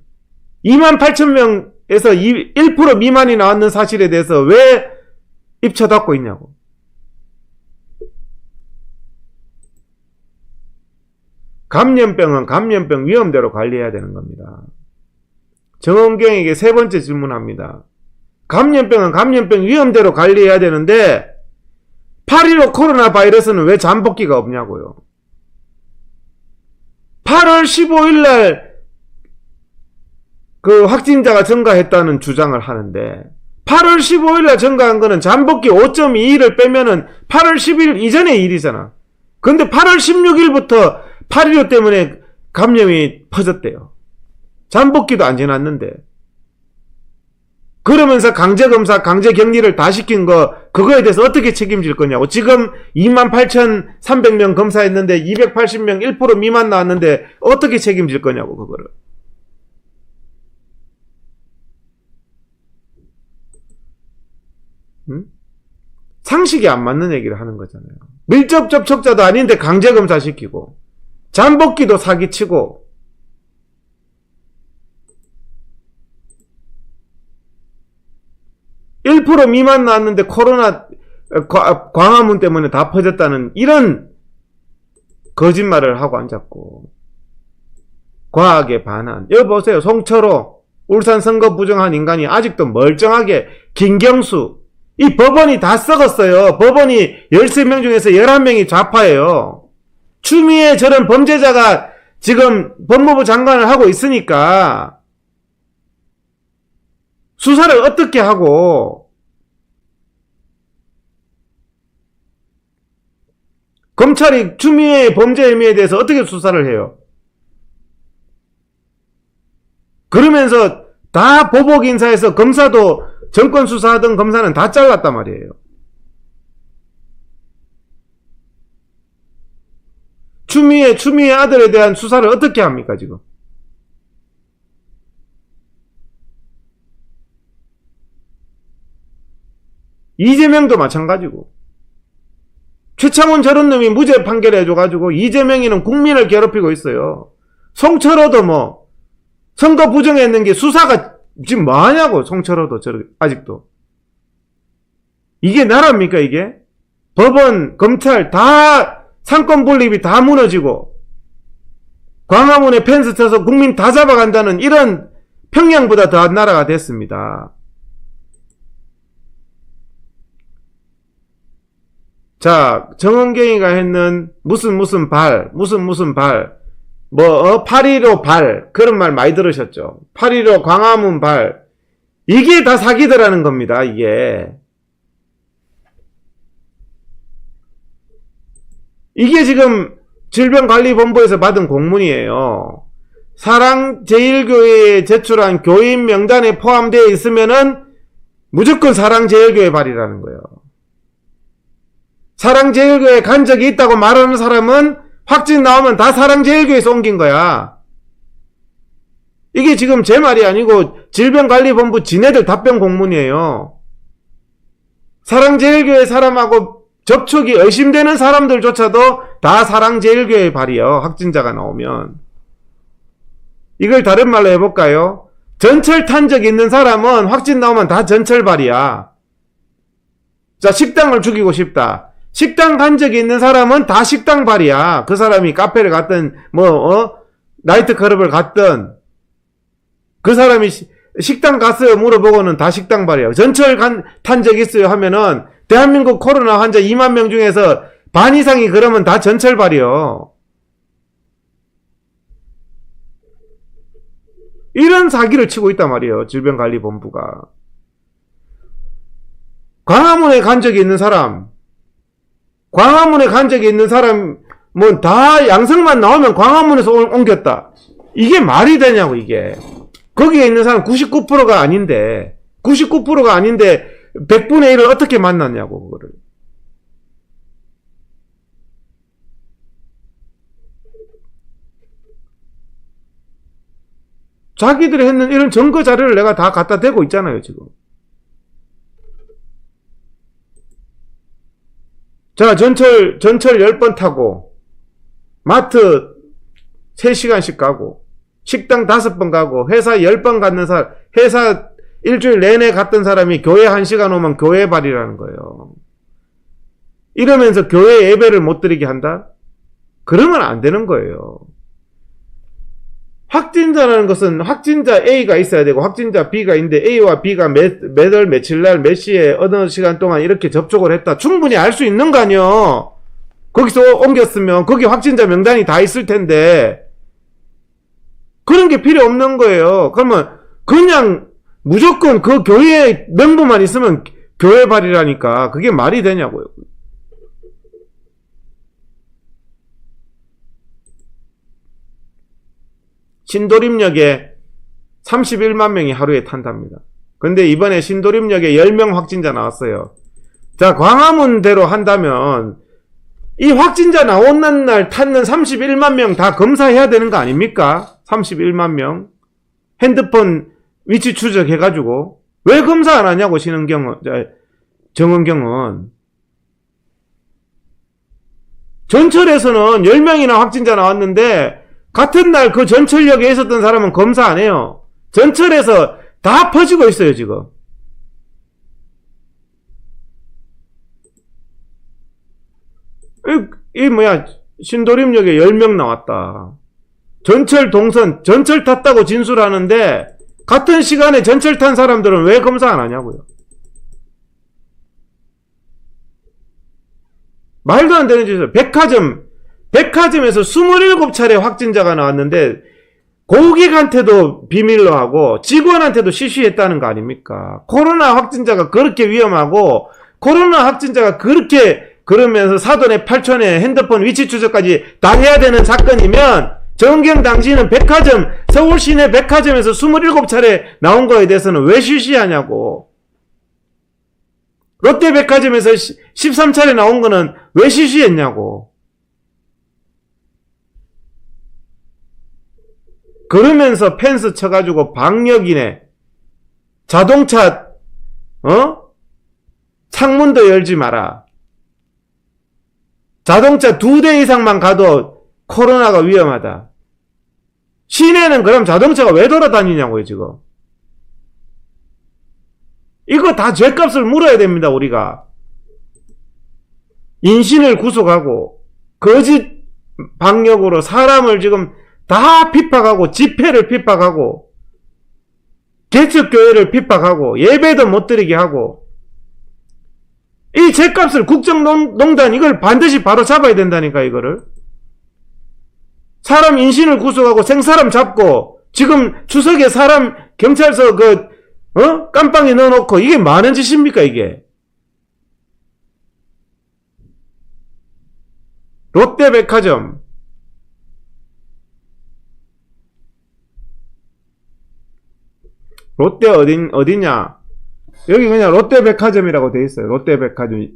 28,000명에서 1% 미만이 나왔는 사실에 대해서 왜 입 쳐닫고 있냐고. 감염병은 감염병 위험대로 관리해야 되는 겁니다. 정은경에게 세 번째 질문합니다. 감염병은 감염병 위험대로 관리해야 되는데 8.15 코로나 바이러스는 왜 잠복기가 없냐고요. 8월 15일 날 그 확진자가 증가했다는 주장을 하는데 8월 15일 날 증가한 거는 잠복기 5.2일을 빼면은 8월 10일 이전의 일이잖아. 근데 8월 16일부터 8.15 때문에 감염이 퍼졌대요. 잠복기도 안 지났는데. 그러면서 강제검사, 강제격리를 다 시킨 거, 그거에 대해서 어떻게 책임질 거냐고. 지금 28,300명 검사했는데 280명 1% 미만 나왔는데 어떻게 책임질 거냐고, 그거를. 응? 상식이 안 맞는 얘기를 하는 거잖아요. 밀접 접촉자도 아닌데 강제검사 시키고, 잠복기도 사기치고, 1% 미만 나왔는데 코로나 광화문 때문에 다 퍼졌다는 이런 거짓말을 하고 앉았고, 과학에 반한. 여기 보세요. 송철호, 울산 선거 부정한 인간이 아직도 멀쩡하게, 김경수, 이 법원이 다 썩었어요. 법원이 13명 중에서 11명이 좌파예요. 추미애 저런 범죄자가 지금 법무부 장관을 하고 있으니까 수사를 어떻게 하고, 검찰이 추미애의 범죄 혐의에 대해서 어떻게 수사를 해요? 그러면서 다 보복 인사해서 검사도, 정권 수사하던 검사는 다 잘랐단 말이에요. 추미애 아들에 대한 수사를 어떻게 합니까, 지금? 이재명도 마찬가지고. 최창원 저런 놈이 무죄 판결해줘가지고 이재명이는 국민을 괴롭히고 있어요. 송철호도 뭐 선거 부정했는 게 수사가 지금 뭐하냐고. 송철호도 아직도. 이게 나라입니까 이게? 법원, 검찰 다 상권 분립이 다 무너지고 광화문에 펜스 쳐서 국민 다 잡아간다는 이런 평양보다 더한 나라가 됐습니다. 자, 정은경이가 했는 무슨 발, 무슨 발, 8.15 발, 그런 말 많이 들으셨죠? 8.15 광화문 발. 이게 다 사기더라는 겁니다, 이게. 이게 지금 질병관리본부에서 받은 공문이에요. 사랑제일교회에 제출한 교인 명단에 포함되어 있으면은 무조건 사랑제일교회 발이라는 거예요. 사랑제일교회에 간 적이 있다고 말하는 사람은 확진 나오면 다 사랑제일교회에서 옮긴 거야. 이게 지금 제 말이 아니고 질병관리본부 지네들 답변 공문이에요. 사랑제일교회 사람하고 접촉이 의심되는 사람들조차도 다 사랑제일교회 발이요. 확진자가 나오면. 이걸 다른 말로 해볼까요? 전철 탄 적 있는 사람은 확진 나오면 다 전철 발이야. 자, 식당을 죽이고 싶다. 식당 간 적이 있는 사람은 다 식당 발이야. 그 사람이 카페를 갔든 나이트클럽을 갔든 그 사람이 식당 갔어요 물어보고는 다 식당 발이야. 전철 탄 적 있어요 하면은 대한민국 코로나 환자 2만 명 중에서 반 이상이 그러면 다 전철 발이요. 이런 사기를 치고 있단 말이에요. 질병관리본부가. 광화문에 간 적이 있는 사람, 뭐 다 양성만 나오면 광화문에서 옮겼다. 이게 말이 되냐고, 이게. 거기에 있는 사람 99%가 아닌데 100분의 1을 어떻게 만났냐고, 그거를. 자기들이 했는 이런 증거 자료를 내가 다 갖다 대고 있잖아요, 지금. 자, 전철 10번 타고, 마트 3시간씩 가고, 식당 5번 가고, 회사 10번 갔는 사람, 회사 일주일 내내 갔던 사람이 교회 1시간 오면 교회 발이라는 거예요. 이러면서 교회 예배를 못 드리게 한다? 그러면 안 되는 거예요. 확진자라는 것은 확진자 A가 있어야 되고 확진자 B가 있는데 A와 B가 몇 월 며칠 날 몇 시에 어느 시간 동안 이렇게 접촉을 했다. 충분히 알 수 있는 거 아니요. 거기서 옮겼으면 거기 확진자 명단이 다 있을 텐데 그런 게 필요 없는 거예요. 그러면 그냥 무조건 그 교회 명부만 있으면 교회 발이라니까 그게 말이 되냐고요. 신도림역에 31만 명이 하루에 탄답니다. 근데 이번에 신도림역에 10명 확진자 나왔어요. 자, 광화문대로 한다면 이 확진자 나오는 날 탔는 31만 명 다 검사해야 되는 거 아닙니까? 31만 명. 핸드폰 위치 추적해가지고. 왜 검사 안 하냐고, 정은경은. 전철에서는 10명이나 확진자 나왔는데 같은 날 그 전철역에 있었던 사람은 검사 안 해요. 전철에서 다 퍼지고 있어요, 지금. 신도림역에 10명 나왔다. 전철 동선, 전철 탔다고 진술하는데 같은 시간에 전철 탄 사람들은 왜 검사 안 하냐고요. 말도 안 되는 짓이에요. 백화점에서 27차례 확진자가 나왔는데 고객한테도 비밀로 하고 직원한테도 시시했다는 거 아닙니까? 코로나 확진자가 그렇게 위험하고 코로나 확진자가 그렇게 그러면서 사돈의 8촌에 핸드폰 위치 추적까지 다 해야 되는 사건이면 정경 당신은 서울 시내 백화점에서 27차례 나온 거에 대해서는 왜 시시하냐고. 롯데백화점에서 13차례 나온 거는 왜 시시했냐고. 그러면서 펜스 쳐가지고 방역이네. 자동차, 창문도 열지 마라. 자동차 2대 이상만 가도 코로나가 위험하다. 시내는 그럼 자동차가 왜 돌아다니냐고요, 지금. 이거 다 죗값을 물어야 됩니다, 우리가. 인신을 구속하고, 거짓 방역으로 사람을 지금 다 핍박하고, 집회를 핍박하고, 개척교회를 핍박하고, 예배도 못 드리게 하고, 이 죗값을 국정농단 이걸 반드시 바로 잡아야 된다니까, 이거를. 사람 인신을 구속하고 생사람 잡고, 지금 추석에 사람 경찰서 깜빵에 넣어놓고, 이게 많은 짓입니까, 이게? 롯데백화점. 롯데 어디냐? 여기 그냥 롯데백화점이라고 돼 있어요. 롯데백화점.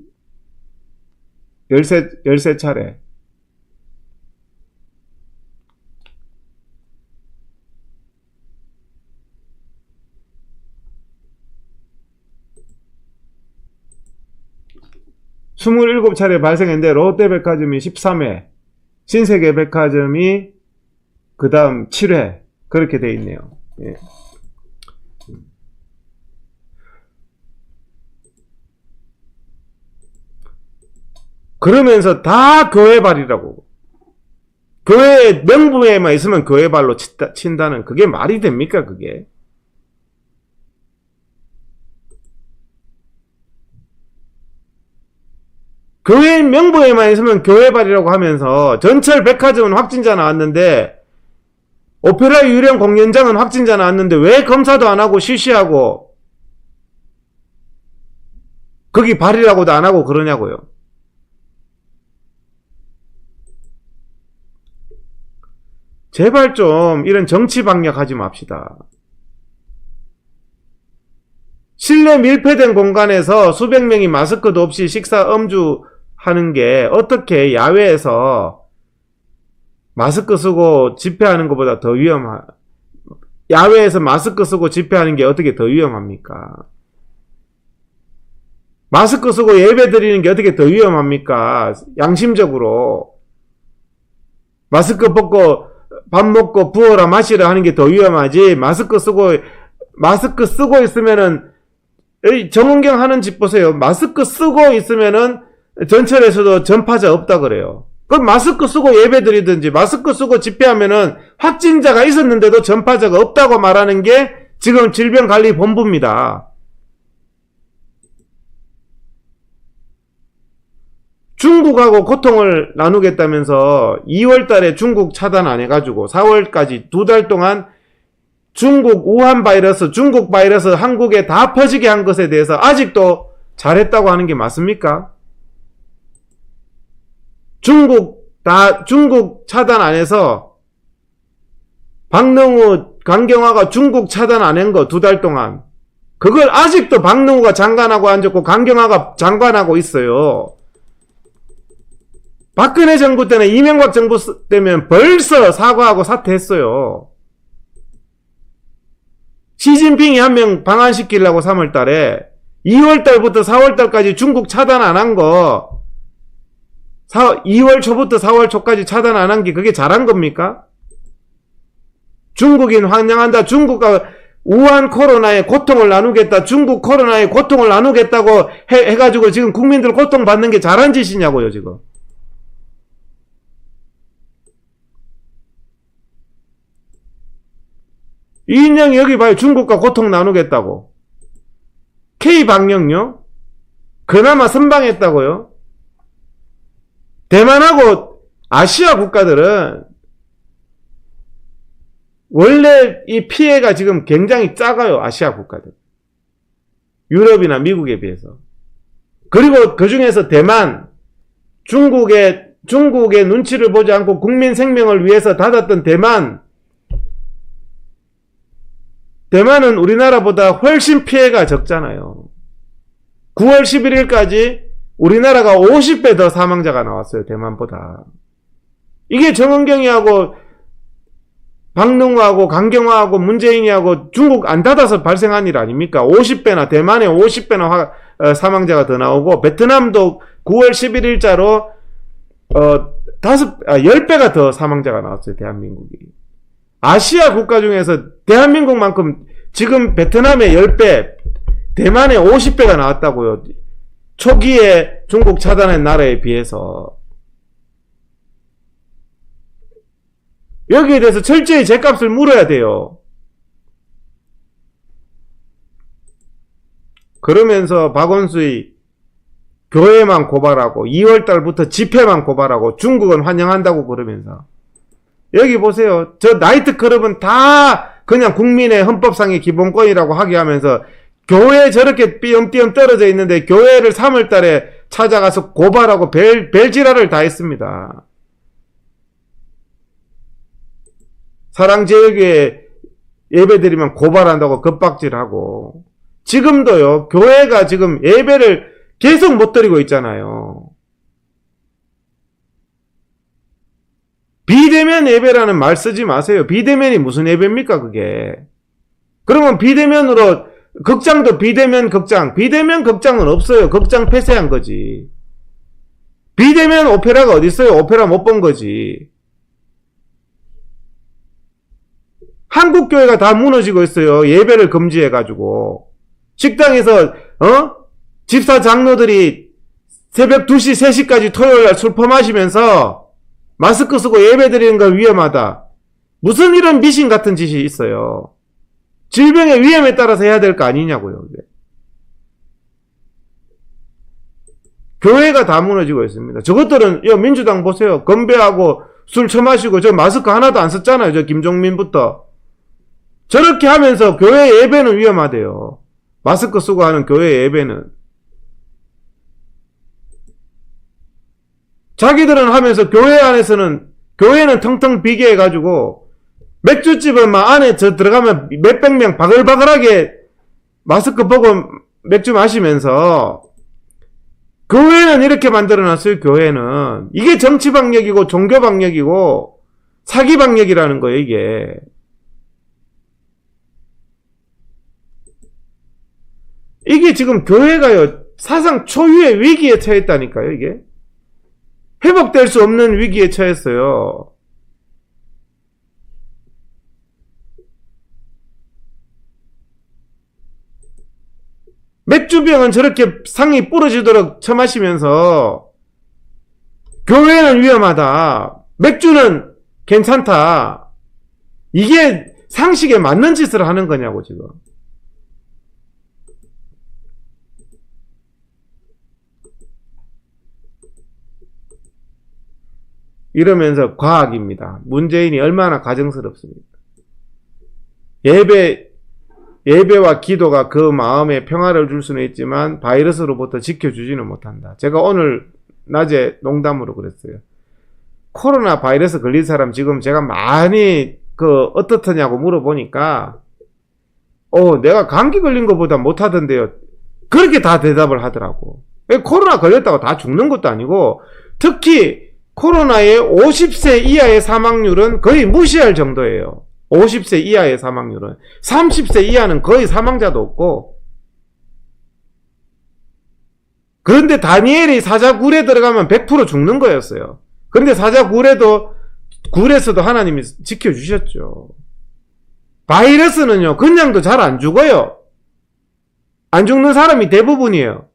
13차례. (27) 차례 발생했는데 롯데백화점이 13회, 신세계백화점이 그 다음 7회 그렇게 돼 있네요. 예. 그러면서 다 교회발이라고. 교회 명부에만 있으면 교회발로 친다는 그게 말이 됩니까, 그게? 교회 명부에만 있으면 교회발이라고 하면서 전철 백화점은 확진자 나왔는데 오페라 유령 공연장은 확진자 나왔는데 왜 검사도 안 하고 실시하고 거기 발이라고도 안 하고 그러냐고요. 제발 좀 이런 정치 방역하지 맙시다. 실내 밀폐된 공간에서 수백 명이 마스크도 없이 식사 음주하는 게 어떻게 야외에서 마스크 쓰고 집회하는 것보다 더 야외에서 마스크 쓰고 집회하는 게 어떻게 더 위험합니까? 마스크 쓰고 예배 드리는 게 어떻게 더 위험합니까? 양심적으로. 마스크 벗고 밥 먹고 부어라 마시라 하는 게 더 위험하지. 마스크 쓰고 있으면은, 정은경 하는 집 보세요. 마스크 쓰고 있으면은 전철에서도 전파자 없다 그래요. 그럼 마스크 쓰고 예배 드리든지 마스크 쓰고 집회하면은 확진자가 있었는데도 전파자가 없다고 말하는 게 지금 질병관리본부입니다. 중국하고 고통을 나누겠다면서 2월 달에 중국 차단 안 해가지고 4월까지 2달 동안 중국 우한 바이러스, 중국 바이러스 한국에 다 퍼지게 한 것에 대해서 아직도 잘했다고 하는 게 맞습니까? 중국 차단 안 해서 박능우, 강경화가 중국 차단 안 한 거 2달 동안 그걸 아직도 박능우가 장관하고 앉았고 강경화가 장관하고 있어요. 박근혜 정부 때는 이명박 정부 때면 벌써 사과하고 사퇴했어요. 시진핑이 한 명 방한시키려고 3월 달에 2월 달부터 4월 달까지 중국 차단 안 한 거 2월 초부터 4월 초까지 차단 안 한 게 그게 잘한 겁니까? 중국인 환영한다. 중국과 우한 코로나의 고통을 나누겠다. 중국 코로나의 고통을 나누겠다고 해가지고 지금 국민들 고통받는 게 잘한 짓이냐고요, 지금. 이인영이 여기 봐요. 중국과 고통 나누겠다고. K방역요? 그나마 선방했다고요? 대만하고 아시아 국가들은 원래 이 피해가 지금 굉장히 작아요. 아시아 국가들. 유럽이나 미국에 비해서. 그리고 그 중에서 대만, 중국의 눈치를 보지 않고 국민 생명을 위해서 닫았던 대만은 우리나라보다 훨씬 피해가 적잖아요. 9월 11일까지 우리나라가 50배 더 사망자가 나왔어요. 대만보다. 이게 정은경이하고 박능우하고 강경화하고 문재인이하고 중국 안 닫아서 발생한 일 아닙니까? 50배나 대만에 50배나 사망자가 더 나오고 베트남도 9월 11일자로 10배가 더 사망자가 나왔어요, 대한민국이. 아시아 국가 중에서 대한민국만큼 지금 베트남의 10배, 대만의 50배가 나왔다고요. 초기에 중국 차단한 나라에 비해서. 여기에 대해서 철저히 죗값을 물어야 돼요. 그러면서 박원수의 교회만 고발하고 2월달부터 집회만 고발하고 중국은 환영한다고 그러면서 여기 보세요. 저 나이트클럽은 다 그냥 국민의 헌법상의 기본권이라고 하게 하면서 교회 저렇게 띄엄띄엄 떨어져 있는데 교회를 3월달에 찾아가서 고발하고 별지랄을 다 했습니다. 사랑제일교회 예배드리면 고발한다고 겁박질하고 지금도요. 교회가 지금 예배를 계속 못 드리고 있잖아요. 비대면 예배라는 말 쓰지 마세요. 비대면이 무슨 예배입니까 그게. 그러면 비대면으로 극장도 비대면 극장. 비대면 극장은 없어요. 극장 폐쇄한 거지. 비대면 오페라가 어디 있어요. 오페라 못 본 거지. 한국교회가 다 무너지고 있어요. 예배를 금지해가지고. 식당에서 집사 장로들이 새벽 2시, 3시까지 토요일날 술 퍼마시면서 마스크 쓰고 예배드리는 건 위험하다. 무슨 이런 미신 같은 짓이 있어요. 질병의 위험에 따라서 해야 될 거 아니냐고요. 이게. 교회가 다 무너지고 있습니다. 저것들은 민주당 보세요. 건배하고 술 처마시고 저 마스크 하나도 안 썼잖아요. 저 김종민부터. 저렇게 하면서 교회 예배는 위험하대요. 마스크 쓰고 하는 교회 예배는. 자기들은 하면서 교회 안에서는 교회는 텅텅 비게 해가지고 맥주집은 막 안에 들어가면 몇백 명 바글바글하게 마스크 보고 맥주 마시면서 교회는 이렇게 만들어놨어요. 교회는 이게 정치 방역이고 종교 방역이고 사기 방역이라는 거예요. 이게 지금 교회가요 사상 초유의 위기에 처했다니까요. 이게 회복될 수 없는 위기에 처했어요. 맥주병은 저렇게 상이 부러지도록 처마시면서 교회는 위험하다. 맥주는 괜찮다. 이게 상식에 맞는 짓을 하는 거냐고 지금. 이러면서 과학입니다. 문재인이 얼마나 가증스럽습니까? 예배와 기도가 그 마음에 평화를 줄 수는 있지만 바이러스로부터 지켜주지는 못한다. 제가 오늘 낮에 농담으로 그랬어요. 코로나 바이러스 걸린 사람 지금 제가 많이 어떻더냐고 물어보니까 내가 감기 걸린 것보다 못하던데요. 그렇게 다 대답을 하더라고. 코로나 걸렸다고 다 죽는 것도 아니고 특히 코로나의 50세 이하의 사망률은 거의 무시할 정도예요. 50세 이하의 사망률은. 30세 이하는 거의 사망자도 없고. 그런데 다니엘이 사자굴에 들어가면 100% 죽는 거였어요. 그런데 굴에서도 하나님이 지켜주셨죠. 바이러스는요, 그냥도 잘 안 죽어요. 안 죽는 사람이 대부분이에요.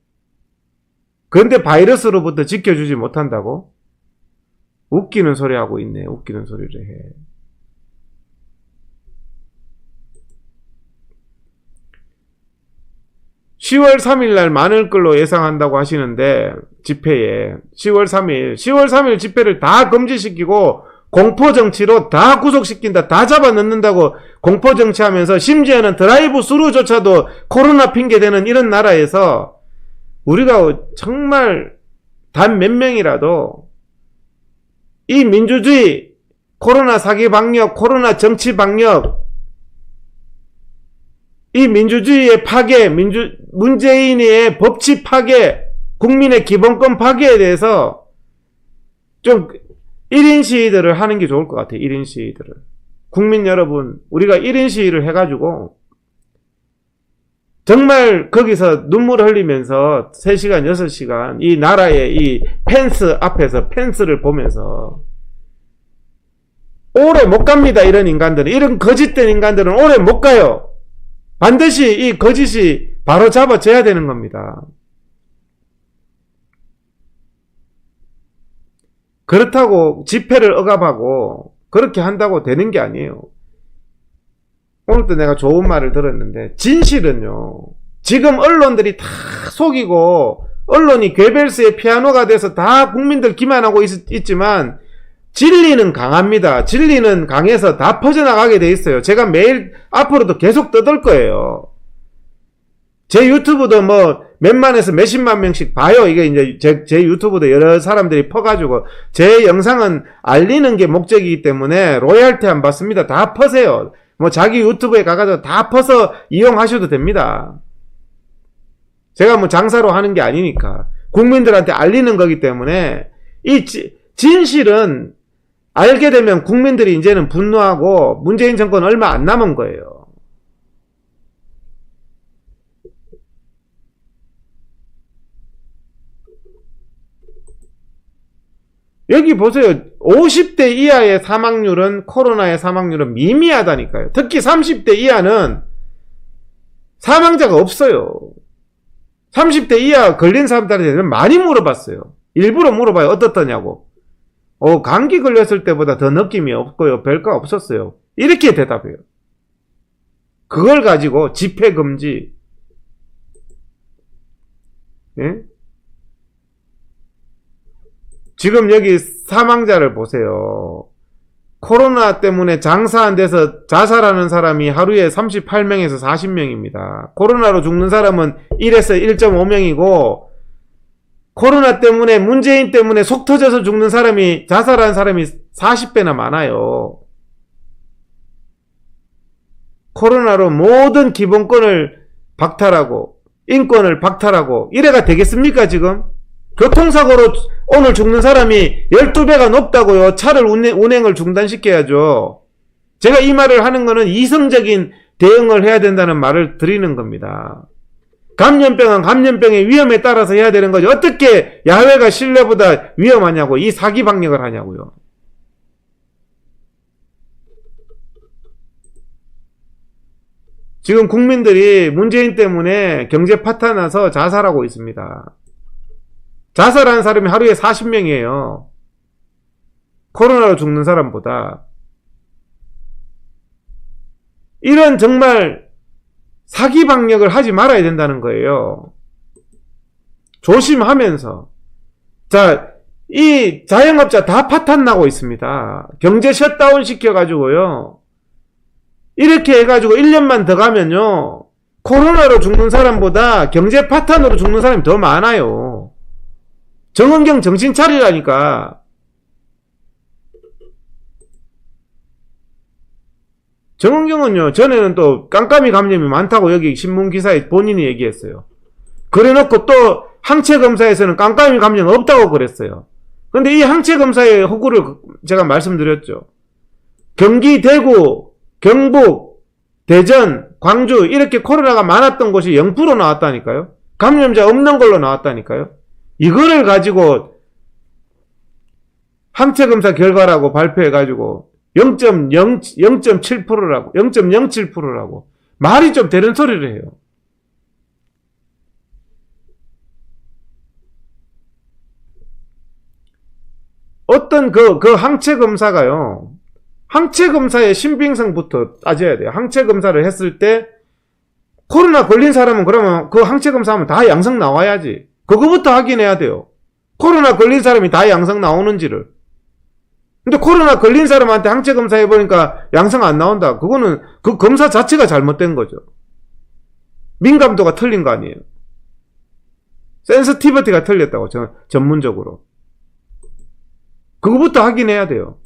그런데 바이러스로부터 지켜주지 못한다고? 웃기는 소리 하고 있네. 웃기는 소리를 해. (10월 3일) 날 많을 걸로 예상한다고 하시는데 집회에 10월 3일 집회를 다 금지시키고 공포정치로 다 구속시킨다. 다 잡아넣는다고 공포정치하면서 심지어는 드라이브 스루조차도 코로나 핑계대는 이런 나라에서 우리가 정말 단 몇 명이라도 이 민주주의, 코로나 사기 방역, 코로나 정치 방역, 이 민주주의의 파괴, 문재인의 법치 파괴, 국민의 기본권 파괴에 대해서 좀 1인 시위들을 하는 게 좋을 것 같아요. 1인 시위들을. 국민 여러분, 우리가 1인 시위를 해가지고 정말 거기서 눈물을 흘리면서 3시간, 6시간 이 나라의 이 펜스 앞에서 펜스를 보면서 오래 못 갑니다. 이런 인간들은. 이런 거짓된 인간들은 오래 못 가요. 반드시 이 거짓이 바로 잡아져야 되는 겁니다. 그렇다고 집회를 억압하고 그렇게 한다고 되는 게 아니에요. 오늘도 내가 좋은 말을 들었는데, 진실은요, 지금 언론들이 다 속이고 언론이 괴벨스의 피아노가 돼서 다 국민들 기만하고 있지만 진리는 강합니다. 진리는 강해서 다 퍼져나가게 돼 있어요. 제가 매일 앞으로도 계속 떠들 거예요. 제 유튜브도 뭐 몇만에서 몇십만 명씩 봐요. 이게 이제 제 유튜브도 여러 사람들이 퍼가지고, 제 영상은 알리는 게 목적이기 때문에 로열티 안 받습니다. 다 퍼세요. 뭐 자기 유튜브에 가가지고 다 퍼서 이용하셔도 됩니다. 제가 뭐 장사로 하는 게 아니니까 국민들한테 알리는 거기 때문에, 이 진실은 알게 되면 국민들이 이제는 분노하고 문재인 정권 얼마 안 남은 거예요. 여기 보세요. 50대 이하의 사망률은, 코로나의 사망률은 미미하다니까요. 특히 30대 이하는 사망자가 없어요. 30대 이하 걸린 사람들한테 많이 물어봤어요. 일부러 물어봐요. 어떻더냐고. 감기 걸렸을 때보다 더 느낌이 없고요. 별거 없었어요. 이렇게 대답해요. 그걸 가지고 집회 금지. 예? 지금 여기 사망자를 보세요. 코로나 때문에 장사 안 돼서 자살하는 사람이 하루에 38명에서 40명입니다. 코로나로 죽는 사람은 1에서 1.5명이고, 코로나 때문에, 문재인 때문에 속 터져서 죽는 사람이, 자살하는 사람이 40배나 많아요. 코로나로 모든 기본권을 박탈하고 인권을 박탈하고 이래가 되겠습니까? 지금 교통사고로 오늘 죽는 사람이 12배가 높다고요. 차를 운행을 중단시켜야죠. 제가 이 말을 하는 거는 이성적인 대응을 해야 된다는 말을 드리는 겁니다. 감염병은 감염병의 위험에 따라서 해야 되는 거죠. 어떻게 야외가 실내보다 위험하냐고, 이 사기 방역을 하냐고요. 지금 국민들이 문재인 때문에 경제 파탄나서 자살하고 있습니다. 자살하는 사람이 하루에 40명이에요. 코로나로 죽는 사람보다. 이런 정말 사기 방역을 하지 말아야 된다는 거예요. 조심하면서. 자, 이 자영업자 다 파탄나고 있습니다. 경제 셧다운 시켜가지고요. 이렇게 해가지고 1년만 더 가면요, 코로나로 죽는 사람보다 경제 파탄으로 죽는 사람이 더 많아요. 정은경 정신 차리라니까. 정은경은요, 전에는 또 깜깜이 감염이 많다고 여기 신문기사에 본인이 얘기했어요. 그래놓고 또 항체검사에서는 깜깜이 감염 없다고 그랬어요. 근데 이 항체검사의 허구를 제가 말씀드렸죠. 경기, 대구, 경북, 대전, 광주 이렇게 코로나가 많았던 곳이 0% 나왔다니까요. 감염자 없는 걸로 나왔다니까요. 이거를 가지고 항체검사 결과라고 발표해가지고 0.7%라고 0.07%라고 말이 좀 되는 소리를 해요. 어떤 그 항체검사가요, 항체검사의 신빙성부터 따져야 돼요. 항체검사를 했을 때 코로나 걸린 사람은 그러면 그 항체검사하면 다 양성 나와야지. 그거부터 확인해야 돼요. 코로나 걸린 사람이 다 양성 나오는지를. 근데 코로나 걸린 사람한테 항체검사 해보니까 양성 안 나온다. 그거는 그 검사 자체가 잘못된 거죠. 민감도가 틀린 거 아니에요. 센서티비티가 틀렸다고, 전문적으로. 그거부터 확인해야 돼요.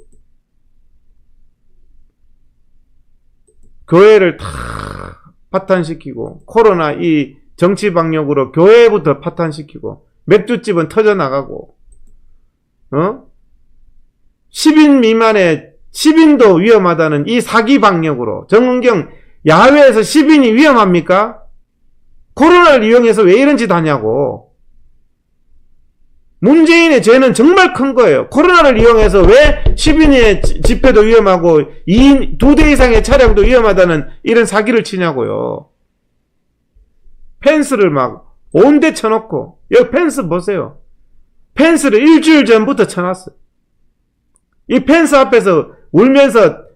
교회를 다 파탄시키고, 코로나 이 정치 방역으로 교회부터 파탄시키고, 맥주집은 터져나가고, 10인 미만의 10인도 위험하다는 이 사기 방역으로. 정은경, 야외에서 10인이 위험합니까? 코로나를 이용해서 왜 이런 짓 하냐고. 문재인의 죄는 정말 큰 거예요. 코로나를 이용해서 왜 10인의 집회도 위험하고 2대 이상의 차량도 위험하다는 이런 사기를 치냐고요. 펜스를 막 온데 쳐놓고, 여기 펜스 보세요. 펜스를 일주일 전부터 쳐놨어요. 이 펜스 앞에서 울면서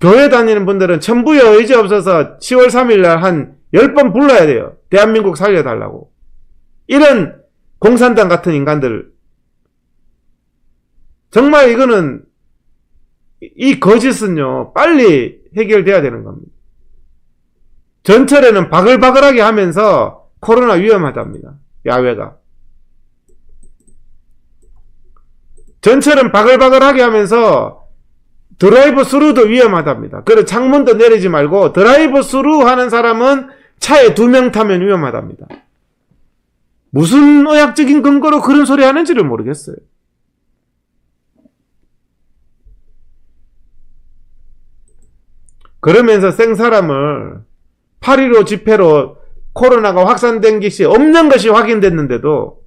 교회 다니는 분들은 천부의 의지 없어서 10월 3일 날 한 10번 불러야 돼요. 대한민국 살려달라고. 이런 공산당 같은 인간들. 정말 이거는, 이 거짓은요, 빨리 해결돼야 되는 겁니다. 전철에는 바글바글하게 하면서 코로나 위험하답니다. 야외가. 전철은 바글바글하게 하면서 드라이브 스루도 위험하답니다. 그래서 창문도 내리지 말고 드라이브 스루 하는 사람은 차에 2명 타면 위험하답니다. 무슨 의학적인 근거로 그런 소리 하는지를 모르겠어요. 그러면서 생사람을 8.15 집회로 코로나가 확산된 것이 없는 것이 확인됐는데도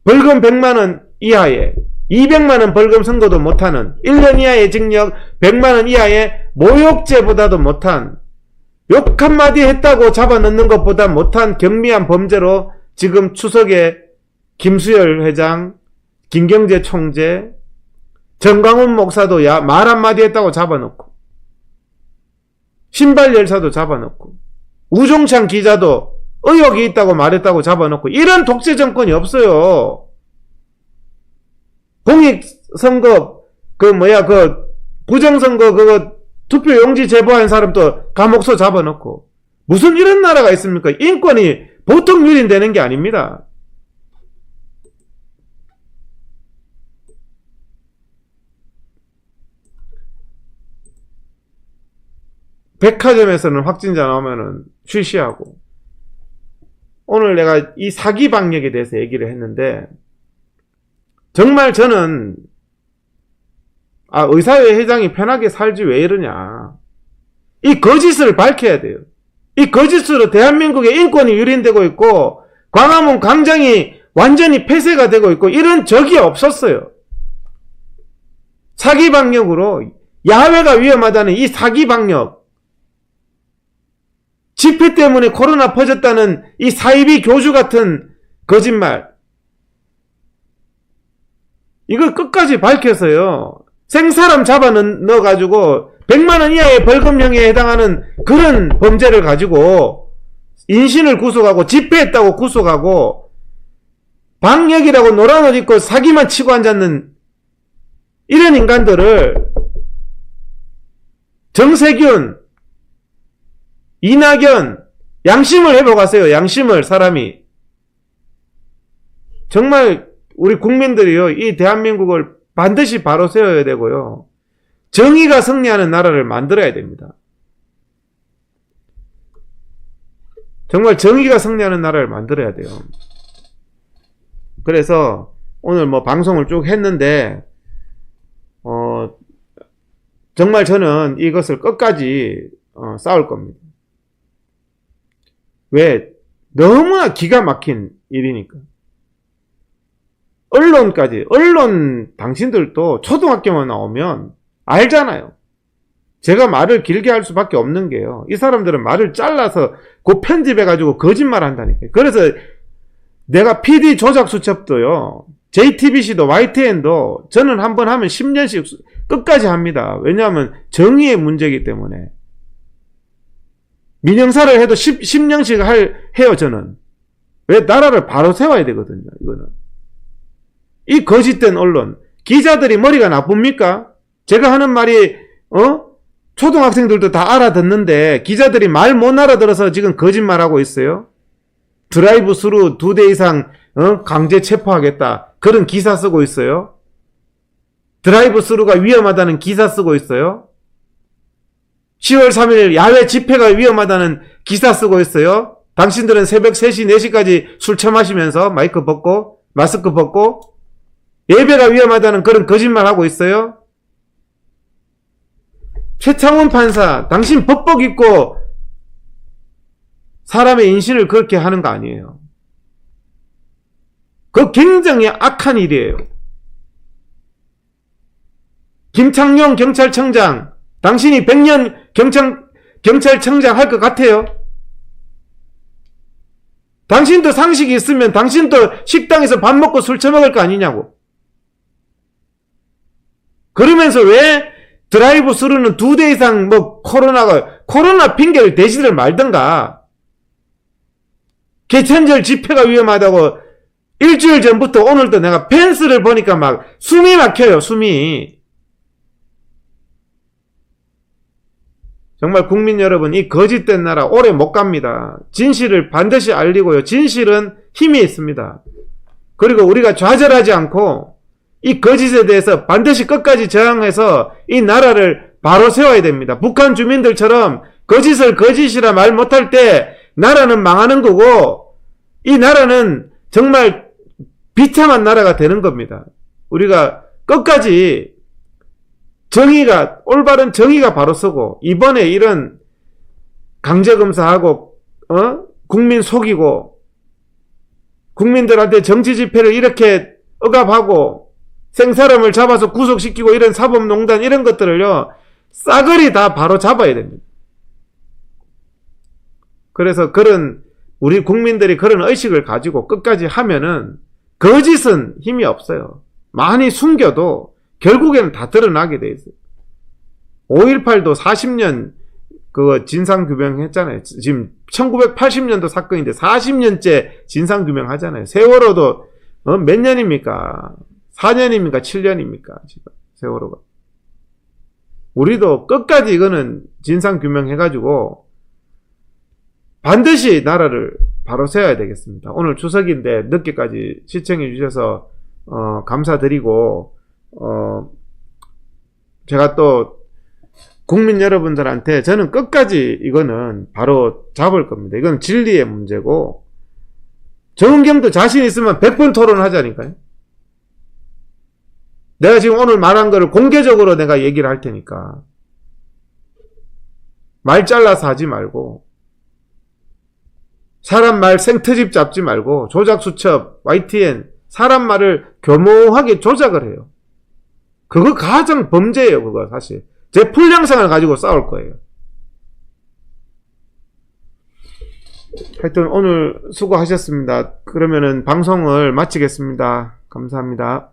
벌금 100만원 이하에 200만원 벌금 선고도 못하는 1년 이하의 징역 100만원 이하의 모욕죄보다도 못한 욕 한마디 했다고 잡아넣는 것보다 못한 경미한 범죄로 지금 추석에 김수열 회장, 김경재 총재, 정광훈 목사도 말 한마디 했다고 잡아넣고 신발 열사도 잡아넣고 우종찬 기자도 의혹이 있다고 말했다고 잡아넣고 이런 독재 정권이 없어요. 공익선거 부정선거 투표용지 제보한 사람도 감옥소 잡아넣고 무슨 이런 나라가 있습니까? 인권이 보통 유린되는 게 아닙니다. 백화점에서는 확진자 나오면은 쉬쉬하고 오늘 내가 이 사기 방역에 대해서 얘기를 했는데 정말 저는 의사회 회장이 편하게 살지 왜 이러냐. 이 거짓을 밝혀야 돼요. 이 거짓으로 대한민국의 인권이 유린되고 있고 광화문 광장이 완전히 폐쇄가 되고 있고 이런 적이 없었어요. 사기 방역으로 야외가 위험하다는 이 사기 방역 집회 때문에 코로나 퍼졌다는 이 사이비 교주 같은 거짓말 이걸 끝까지 밝혀서요. 생사람 잡아 넣어가지고 100만원 이하의 벌금형에 해당하는 그런 범죄를 가지고 인신을 구속하고 집회했다고 구속하고 방역이라고 노란 옷 입고 사기만 치고 앉았는 이런 인간들을 정세균, 이낙연 양심을 회복하세요. 양심을 사람이. 정말 우리 국민들이요. 이 대한민국을 반드시 바로 세워야 되고요. 정의가 승리하는 나라를 만들어야 됩니다. 정말 정의가 승리하는 나라를 만들어야 돼요. 그래서 오늘 방송을 쭉 했는데 정말 저는 이것을 끝까지 싸울 겁니다. 왜? 너무나 기가 막힌 일이니까. 언론 당신들도 초등학교만 나오면 알잖아요. 제가 말을 길게 할 수밖에 없는 게요. 이 사람들은 말을 잘라서 편집해가지고 거짓말 한다니까요. 그래서 내가 PD 조작 수첩도요. JTBC도 YTN도 저는 한번 하면 10년씩 끝까지 합니다. 왜냐하면 정의의 문제이기 때문에. 민영사를 해도 10년씩 해요, 저는. 왜? 나라를 바로 세워야 되거든요, 이거는. 이 거짓된 언론. 기자들이 머리가 나쁩니까? 제가 하는 말이, 초등학생들도 다 알아듣는데, 기자들이 말 못 알아들어서 지금 거짓말하고 있어요? 드라이브 스루 2대 이상, 강제 체포하겠다. 그런 기사 쓰고 있어요? 드라이브 스루가 위험하다는 기사 쓰고 있어요? 10월 3일 야외 집회가 위험하다는 기사 쓰고 있어요? 당신들은 새벽 3시, 4시까지 술 처마시면서 마스크 벗고 예배가 위험하다는 그런 거짓말 하고 있어요? 최창훈 판사, 당신 법복 입고 사람의 인신을 그렇게 하는 거 아니에요. 그거 굉장히 악한 일이에요. 김창룡 경찰청장, 당신이 100년 경찰청장 할 것 같아요? 당신도 상식이 있으면 당신도 식당에서 밥 먹고 술 처먹을 거 아니냐고. 그러면서 왜 드라이브 스루는 2대 이상 코로나 핑계를 대지를 말든가. 개천절 집회가 위험하다고 일주일 전부터 오늘도 내가 펜스를 보니까 막 숨이 막혀요, 숨이. 정말 국민 여러분, 이 거짓된 나라 오래 못 갑니다. 진실을 반드시 알리고요. 진실은 힘이 있습니다. 그리고 우리가 좌절하지 않고 이 거짓에 대해서 반드시 끝까지 저항해서 이 나라를 바로 세워야 됩니다. 북한 주민들처럼 거짓을 거짓이라 말 못할 때 나라는 망하는 거고 이 나라는 정말 비참한 나라가 되는 겁니다. 우리가 끝까지 올바른 정의가 바로 서고, 이번에 이런 강제검사하고, 국민 속이고, 국민들한테 정치 집회를 이렇게 억압하고, 생사람을 잡아서 구속시키고, 이런 사법농단, 이런 것들을요, 싸그리 다 바로 잡아야 됩니다. 그래서 우리 국민들이 그런 의식을 가지고 끝까지 하면은, 거짓은 힘이 없어요. 많이 숨겨도, 결국에는 다 드러나게 돼 있어요. 5.18도 40년 진상규명 했잖아요. 지금 1980년도 사건인데 40년째 진상규명 하잖아요. 세월호도 몇 년입니까? 4년입니까? 7년입니까? 지금 세월호가. 우리도 끝까지 이거는 진상규명 해가지고 반드시 나라를 바로 세워야 되겠습니다. 오늘 추석인데 늦게까지 시청해 주셔서 감사드리고 제가 또 국민 여러분들한테 저는 끝까지 이거는 바로 잡을 겁니다. 이건 진리의 문제고 정은경도 자신 있으면 100번 토론하자니까요. 내가 지금 오늘 말한 거를 공개적으로 내가 얘기를 할 테니까 말 잘라서 하지 말고 사람 말 생트집 잡지 말고 조작수첩, YTN 사람 말을 교모하게 조작을 해요. 그거 가장 범죄예요. 그거 사실 제 풀영상을 가지고 싸울 거예요. 하여튼 오늘 수고하셨습니다. 그러면은 방송을 마치겠습니다. 감사합니다.